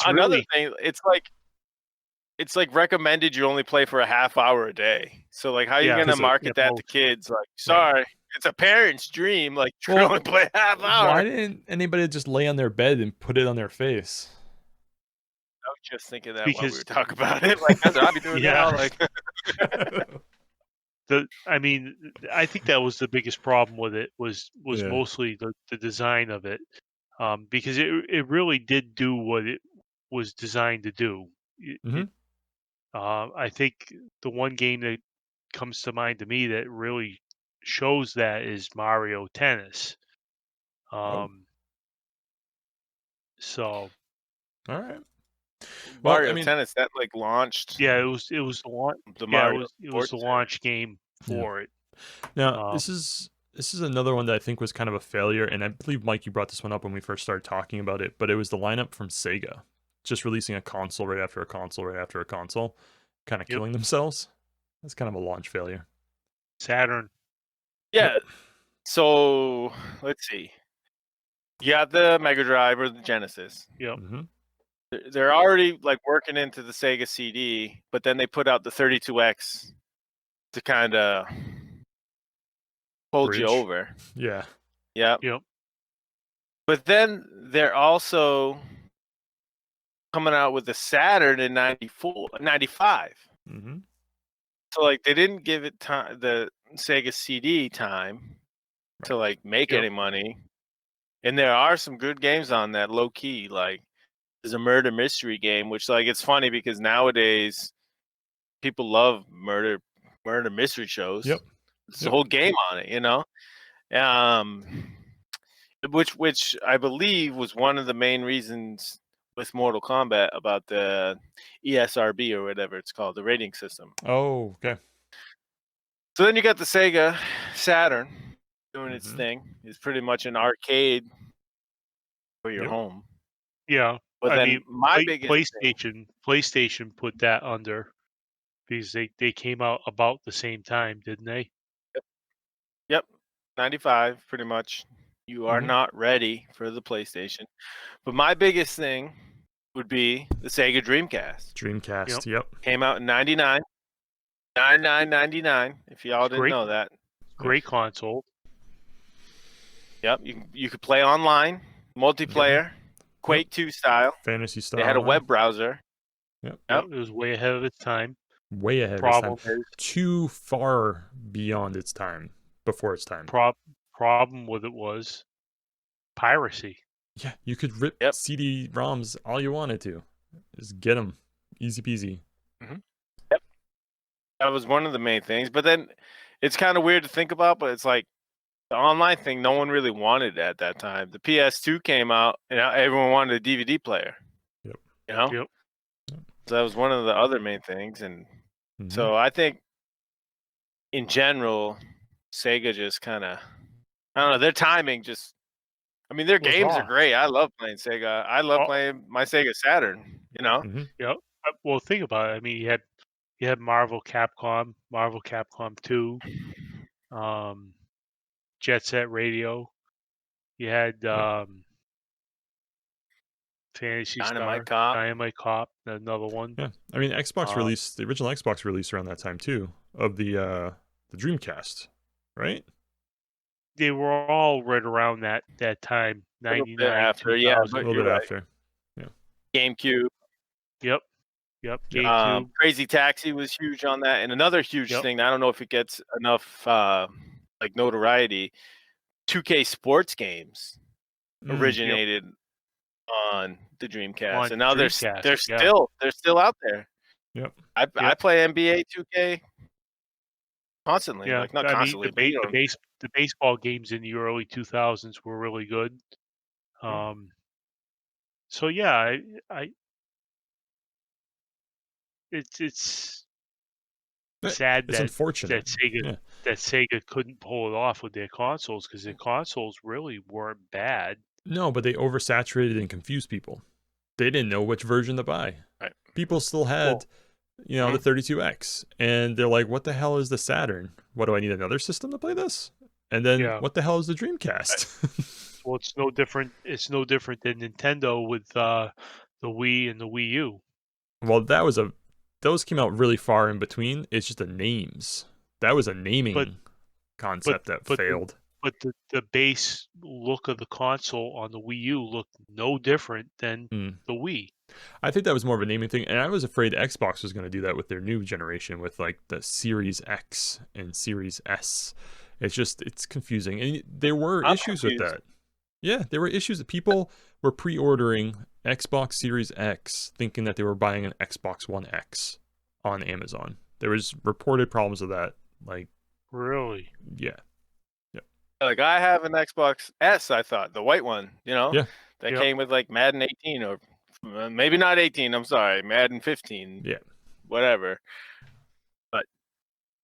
Another thing, it's like recommended you only play for a half hour a day. So like, how are you gonna market that to kids? Like, sorry, it's a parent's dream. Like, only play half hour. Why didn't anybody just lay on their bed and put it on their face? I was just thinking that while we were talking about it. Like, that's what I'd be doing now. Like, I think that was the biggest problem with it was mostly the design of it, because it really did do what it was designed to do. I think the one game that comes to mind to me that really shows that is Mario Tennis. So, all right. Mario Tennis that like launched. Yeah, it was the launch. It was the launch game for it. Now this is another one that I think was kind of a failure, and I believe Mike, you brought this one up when we first started talking about it. But it was the lineup from Sega, just releasing a console right after a console right after a console, kind of killing themselves. That's kind of a launch failure. Saturn. Yeah. So let's see. You got the Mega Drive or the Genesis. Yep. Mm-hmm. they're already like working into the Sega CD, but then they put out the 32X to kind of hold you Bridge. over. Yeah. Yep. Yep. But then they're also coming out with the Saturn in 95. Mm-hmm. So like they didn't give it time, the Sega CD time to like make Yep. any money. And there are some good games on that, low key. Like there's a murder mystery game, which like it's funny because nowadays people love murder mystery shows. Yep. It's a whole game on it, you know. Which I believe was one of the main reasons with Mortal Kombat about the ESRB or whatever it's called, the rating system. Oh, okay. So then you got the Sega Saturn doing its Mhm. thing. It's pretty much an arcade for your Yep. home. Yeah. But I then mean, my biggest thing, PlayStation put that under because they came out about the same time, didn't they? yep, 95 pretty much. You are Mhm. not ready for the PlayStation. But my biggest thing would be the Sega Dreamcast. Dreamcast. Yep. Came out in 99. 99.99 if y'all It's didn't great. know that. Great console. Yep, you could play online, multiplayer, Quake 2 style. Fantasy style. They had a right? web browser. Yep. Yep. It was way ahead of its time. Way ahead of its Problem time. is, Too far beyond its time. Before its time. problem with it was piracy. Yeah, you could rip Yep. CD-ROMs all you wanted to. Just get them. Easy peasy. Yep. That was one of the main things. But then it's kind of weird to think about, but it's like the online thing no one really wanted at that time. The PS2 came out and everyone wanted a DVD player. Yep. You know? Yep. So that was one of the other main things. And Mhm. so I think in general, Sega just kind of, I don't know, their timing just, I mean, their Was games are off. great. I love playing Sega. I love Oh. playing my Sega Saturn, you know? Mhm. Yep. Well, think about it. I mean, you had Marvel Capcom 2, Jet Set Radio. You had Fantasy Dynamite Star, Cop. Dynamite Cop, another one. Yeah. I mean, Xbox Uh, released, the original Xbox released around that time too, of the Dreamcast, right? They were all right around that time, A little bit 99, after, yeah, 2000. A but little you're bit right. after. GameCube. Yep. GameCube. Crazy Taxi was huge on that. And another huge Yep. thing, I don't know if it gets enough like notoriety, 2K sports games originated on the Dreamcast. On And now they're Dreamcast, still yeah. they're still out there. Yep. I Yep. play NBA 2K constantly. Yeah, Like not I mean, constantly, but you know, the baseball games in the early 2000s were really good. So yeah, it's But sad it's that unfortunate. Sega couldn't pull it off with their consoles because their consoles really weren't bad. No, but they oversaturated and confused people. They didn't know which version to buy. Right. People still had, the 32X, and they're like, "What the hell is the Saturn? What, do I need another system to play this?" And then, Yeah. what the hell is the Dreamcast? Well, it's no different. It's no different than Nintendo with the Wii and the Wii U. Well, those came out really far in between. It's just the names. That was a naming concept that failed. But the base look of the console on the Wii U looked no different than the Wii. I think that was more of a naming thing, and I was afraid Xbox was going to do that with their new generation, with like the Series X and Series S. It's confusing, and there were issues with that. Yeah, there were issues that people were pre-ordering Xbox Series X thinking that they were buying an Xbox One X on Amazon. There was reported problems with that. Like, really? Yeah. like I have an Xbox S, I thought, the white one, Yeah. that came with like Madden 18 or maybe not 18, I'm sorry, Madden 15. Yeah. Whatever. But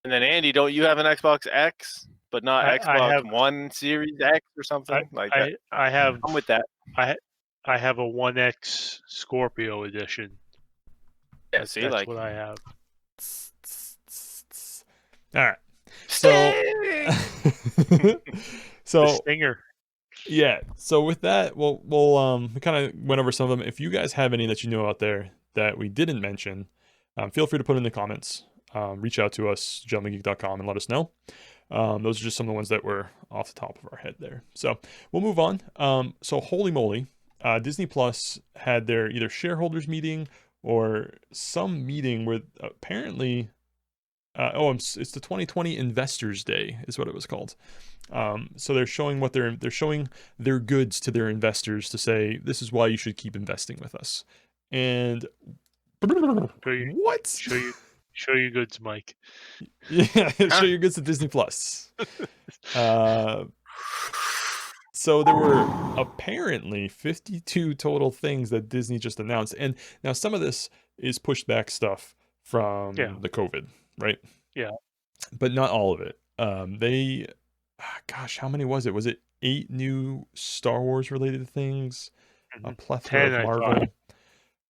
and then Andy, don't you have an Xbox X, but not Xbox One Series X or something like that? I have. I'm with that. I have a 1X Scorpio edition. Yeah, see, that's like what I have. All right. So, The Stinger. Yeah. So with that, we kind of went over some of them. If you guys have any that you know out there that we didn't mention, feel free to put in the comments. Reach out to us, gentlemengeek.com, and let us know. Those are just some of the ones that were off the top of our head there. So we'll move on. So holy moly, Disney Plus had their either shareholders meeting or some meeting where apparently, it's the 2020 Investors Day is what it was called. So they're showing they're showing their goods to their investors to say this is why you should keep investing with us. And what? Show your goods, Mike. Yeah, show your goods to Disney Plus. So there were apparently 52 total things that Disney just announced, and now some of this is pushed back stuff from the COVID, right? Yeah, but not all of it. How many was it? Was it 8 new Star Wars related things? A plethora 10, of Marvel.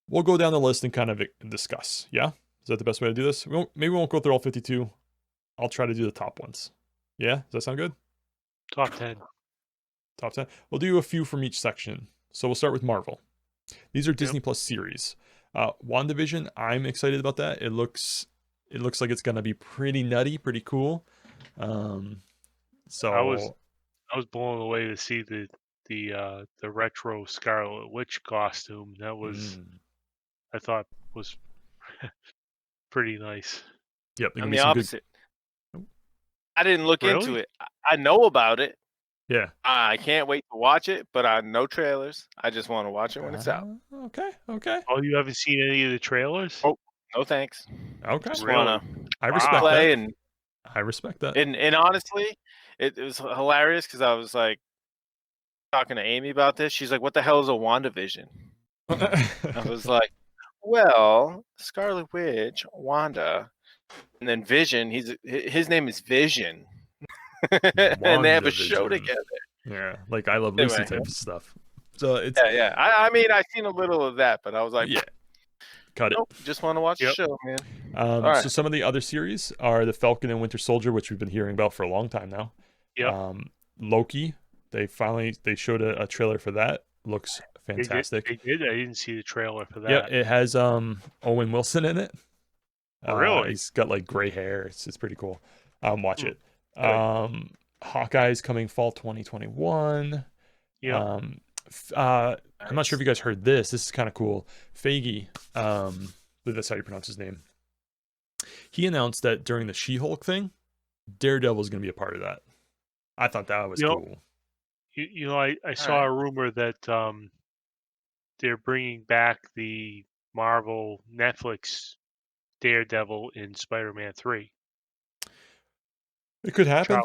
We'll go down the list and kind of discuss. Yeah, is that the best way to do this? Maybe we won't go through all 52. I'll try to do the top ones. Yeah, does that sound good? Top 10. Top 10. We'll do a few from each section. So we'll start with Marvel. These are Disney Plus series. WandaVision, I'm excited about that. It looks like it's gonna be pretty nutty, pretty cool. So I was blown away to see the retro Scarlet Witch costume. That was I thought was pretty nice. Yep. I'm the opposite. I didn't look into it. I know about it. Yeah. I can't wait to watch it, but I know trailers. I just want to watch it when it's out. Okay. Oh, you haven't seen any of the trailers? Oh, no thanks. Okay. Just Really? wanna I respect play that. I respect that. And honestly, it was hilarious because I was like talking to Amy about this. She's like, "What the hell is a WandaVision?" I was like, "Well, Scarlet Witch, Wanda, and then Vision. His name is Vision." And they have a show together. Yeah, like I Love Lucy type of stuff. So it's yeah. I mean, I've seen a little of that, but I was like, yeah, cut it. Nope, just want to watch the show, man. Right. So some of the other series are the Falcon and Winter Soldier, which we've been hearing about for a long time now. Yeah. Loki, they showed a trailer for that. Looks fantastic. They did. I didn't see the trailer for that. Yeah, it has Owen Wilson in it. Really? He's got like gray hair. It's pretty cool. Watch it. Hawkeye's coming fall 2021. Yeah. I'm not sure if you guys heard this. This is kind of cool. Feige, I believe that's how you pronounce his name. He announced that during the She-Hulk thing, Daredevil is going to be a part of that. I thought that was cool. I saw a rumor that they're bringing back the Marvel Netflix Daredevil in Spider-Man 3. It could happen.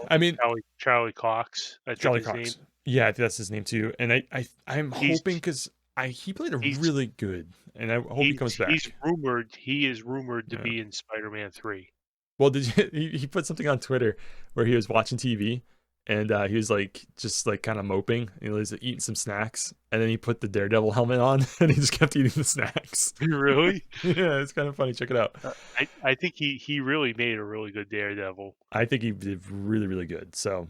Charlie Cox. Charlie Cox. Name. Yeah, I think that's his name too. And I'm hoping because he played really good, and I hope he comes back. He is rumored to be in Spider-Man 3. Well, he put something on Twitter where he was watching TV and he was like just like kind of moping. He was eating some snacks, and then he put the Daredevil helmet on and he just kept eating the snacks. Really? Yeah, it's kind of funny. Check it out. I think he really made a really good Daredevil. I think he did really, really good. So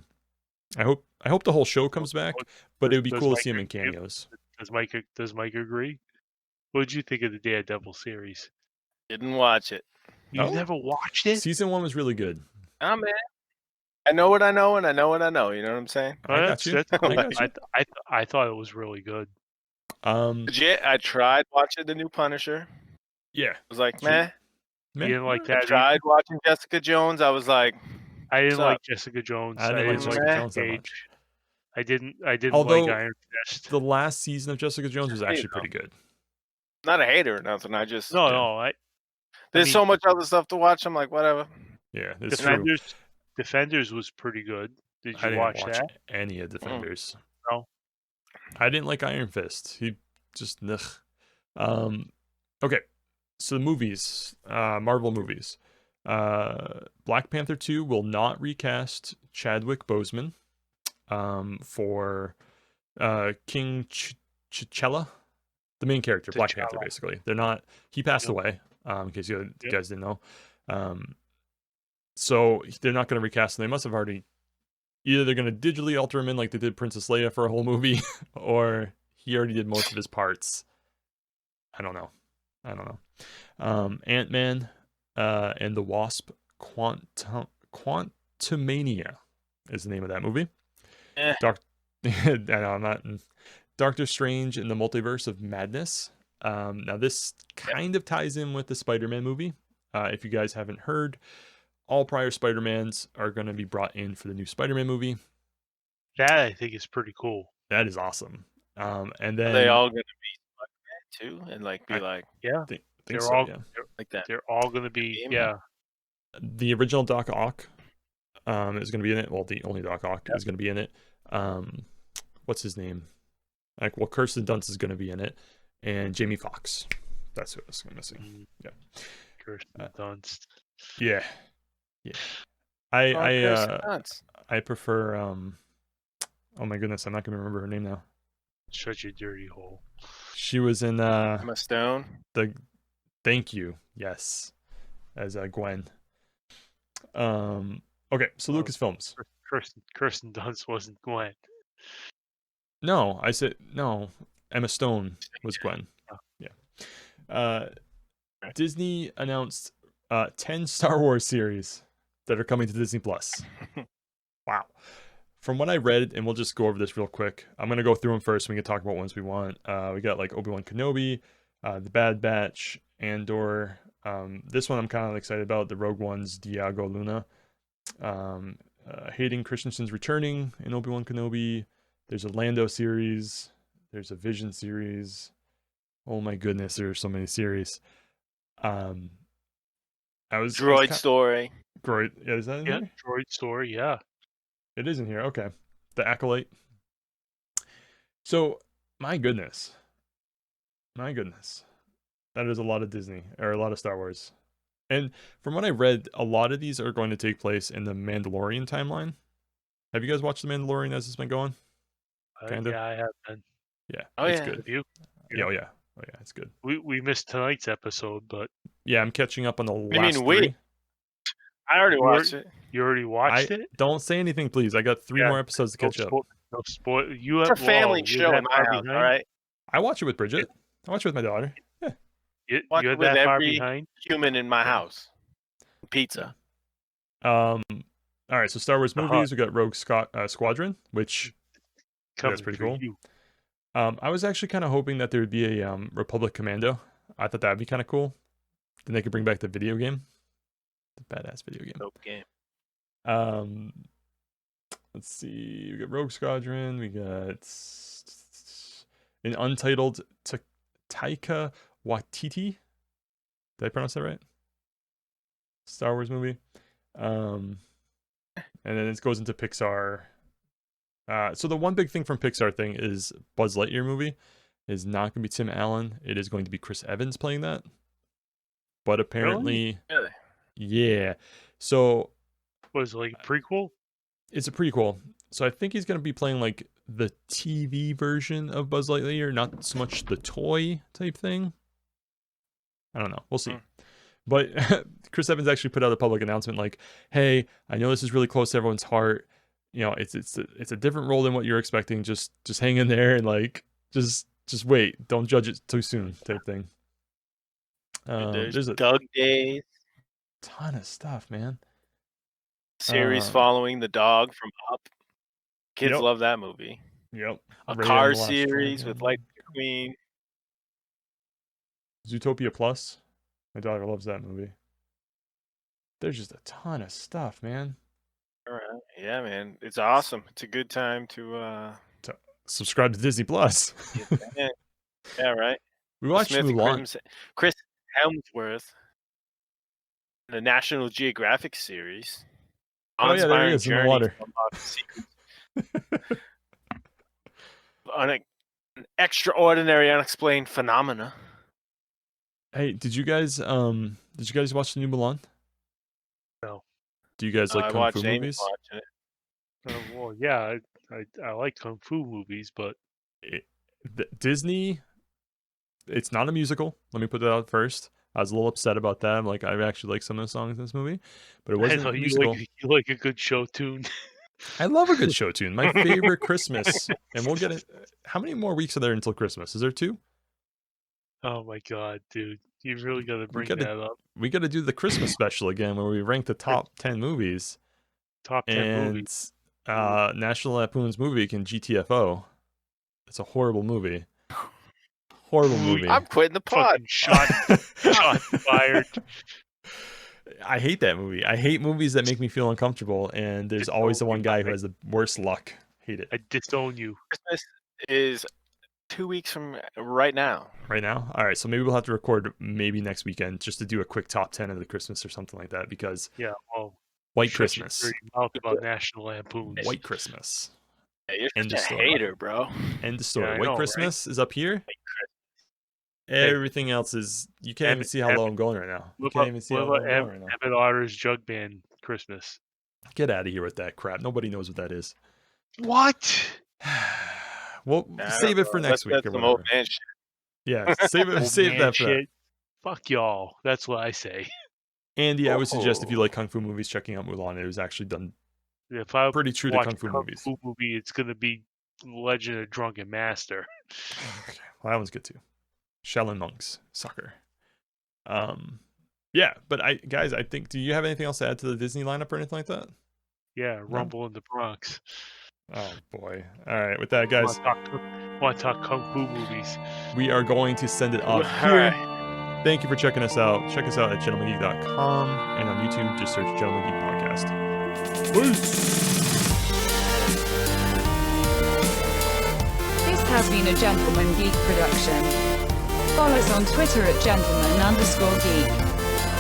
I hope the whole show comes back, but it would be cool to see him in cameos. Does Mike agree? What did you think of the Daredevil series? Didn't watch it. You never watched it? Season 1 was really good. Oh man, I know what I know, and I know what I know. You know what I'm saying? I got you. I thought it was really good. Legit, I tried watching the new Punisher. Yeah, I was like, meh. You didn't like that? I tried watching Jessica Jones. I was like, I didn't like Jessica Jones. I didn't like Jessica Jones that much. I didn't Although, like Iron Fist. The last season of Jessica Jones was actually pretty good. Not a hater or nothing. I just there's so much other stuff to watch. I'm like, whatever. Yeah, Defenders was pretty good. Did you I didn't watch that? Any of Defenders? No, I didn't like Iron Fist. He just ugh. Okay, so the movies, Marvel movies. Black Panther 2 will not recast Chadwick Boseman for King T'Challa, the main character, Black Panther. Basically, they're not. He passed away. In case you guys didn't know. So they're not going to recast him. They must have already either they're going to digitally alter him in like they did Princess Leia for a whole movie, or he already did most of his parts. I don't know. Ant-Man and the Wasp, Quantumania is the name of that movie. I know, I'm not. Doctor Strange in the Multiverse of Madness. Now this kind of ties in with the Spider-Man movie. If you guys haven't heard, all prior Spider-Mans are going to be brought in for the new Spider-Man movie. That I think is pretty cool. That is awesome. And then Are they all going to be Spider-Man too, and like be Yeah, think they're so, all yeah. like that? they're all going to be Game? The original Doc Ock is going to be in it. Well, the only Doc Ock is going to be in it. What's his name? Kirsten Dunst is going to be in it, and Jamie Foxx. That's who I'm missing. Yeah, Kirsten Dunst. Yeah. I prefer. Oh my goodness, I'm not going to remember her name now. Such a dirty hole. She was in Emma Stone. Thank you. Yes, as Gwen. Okay, so Lucasfilms. Kirsten Dunst wasn't Gwen. No, I said no. Emma Stone was Gwen. Yeah. Disney announced 10 Star Wars series that are coming to Disney Plus. Wow. From what I read, and we'll just go over this real quick. I'm gonna go through them first. We can talk about ones we want. We got like Obi-Wan Kenobi, The Bad Batch, Andor. This one I'm kind of excited about. The Rogue One's Diego Luna. Hayden Christensen's returning in Obi-Wan Kenobi. There's a Lando series. There's a Vision series. Oh my goodness, there are so many series. Droid Story. Droid, yeah, is that in here? Droid Story, yeah. It is in here. Okay, The Acolyte. So, my goodness, that is a lot of Disney or a lot of Star Wars. And from what I read, a lot of these are going to take place in the Mandalorian timeline. Have you guys watched The Mandalorian as it's been going? Yeah, I have been. Yeah. Oh, it's yeah. good. Have you? Yeah, oh yeah, it's good. We missed tonight's episode, but Yeah, I'm catching up on the mean last we? three. I already watched it. you already watched it? Don't say anything, please. I got 3 more episodes to catch up. No spoil. You It's have a family you're show that in my far house, behind? all right? I watch it with Bridget. I watch it with my daughter. Yeah. Watch You're it with that far every behind? human in my house. Pizza. All right, so Star Wars movies. We got Rogue Squadron, which that's pretty cool. You. I was actually kind of hoping that there would be a Republic Commando. I thought that'd be kind of cool. Then they could bring back the video game, the badass video game. Dope game. Let's see. We got Rogue Squadron. We got an untitled Taika Waititi. Did I pronounce that right? Star Wars movie. And then it goes into Pixar. So the one big thing from Pixar thing is Buzz Lightyear movie is not going to be Tim Allen. It is going to be Chris Evans playing that. But apparently, Really? yeah. So Was it like a prequel? it's a prequel. So I think he's going to be playing like the TV version of Buzz Lightyear, not so much the toy type thing. I don't know. We'll see. But Chris Evans actually put out a public announcement like, "Hey, I know this is really close to everyone's heart. You know, it's a different role than what you're expecting. Just hang in there and like just wait. Don't judge it too soon," type thing. There's a Doug Days. ton of stuff, man. Series following the dog from Up. Kids Yep. love that movie. Yep. A Ray car and the Last series Dragon. with Light Queen. Zootopia Plus. My daughter loves that movie. There's just a ton of stuff, man. All right. Yeah, man. It's awesome. It's a good time to Subscribe to Disney Plus. get that in. Yeah, right. We watched Smith and Mulan. Chris Helmsworth. The National Geographic series. Oh yeah, there he Awe-inspiring is in the journey water. to unlock the secrets on an extraordinary, unexplained phenomena. Hey, did you guys watch the new Mulan? No. Do you guys like I kung watched fu Amy movies? watching it. Well, yeah, I like kung fu movies, but Disney, it's not a musical. Let me put that out first. I was a little upset about that. I'm like, I actually like some of the songs in this movie, but it I wasn't know a musical. you like a good show tune. I love a good show tune. My favorite Christmas. And we'll get it. How many more weeks are there until Christmas? Is there 2? Oh my god, dude. You really got to bring gotta- that up. We got to do the Christmas special again where we rank the top 10 movies. Top 10 movies. And National Lampoon's Movie and GTFO. It's a horrible movie. Horrible movie. I'm quitting the pod. Fucking shot fired. I hate that movie. I hate movies that make me feel uncomfortable, and there's always the one guy who has the worst luck. Hate it. I disown you. Christmas is 2 weeks from right now. Right now? All right, so maybe we'll have to record maybe next weekend just to do a quick top 10 of the Christmas or something like that, because Yeah, well, White shut your Christmas. dirty mouth about National Lampoons. White Christmas. Hey, you're End such of a story. hater, bro. End of story. I White know, right? Christmas is up here. Hey. Everything else is, you can't even Emmett- see how low I'm going right now. You What can't about, even see what how low about I'm going right now. Emmett Otter's Jug Band Christmas? Get out of here with that crap. Nobody knows what that is. What? Well, save it for next week That's or some whatever. old man shit. Yeah, save it. Old Save man that for that. shit. Fuck y'all. That's what I say. Andy, I would suggest if you Oh. like kung fu movies, checking out Mulan. It was actually done If I pretty true to watch kung fu a movies. movie, it's gonna be Legend of Drunken Master. Okay, well, that one's good too. Shaolin monks, soccer. Yeah, but guys, I think. Do you have anything else to add to the Disney lineup or anything like that? Yeah, Rumble in the Bronx. Oh boy! All right, with that, guys, Want to talk kung fu movies? we are going to send it off All here. right. Thank you for checking us out. Check us out at gentlemengeek.com and on YouTube, just search Gentlemen Geek Podcast. Peace. This has been a Gentleman Geek production. Follow us on Twitter at gentleman_geek.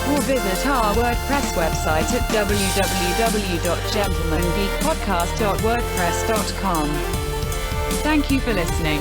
Or visit our WordPress website at www.gentlemengeekpodcast.wordpress.com. Thank you for listening.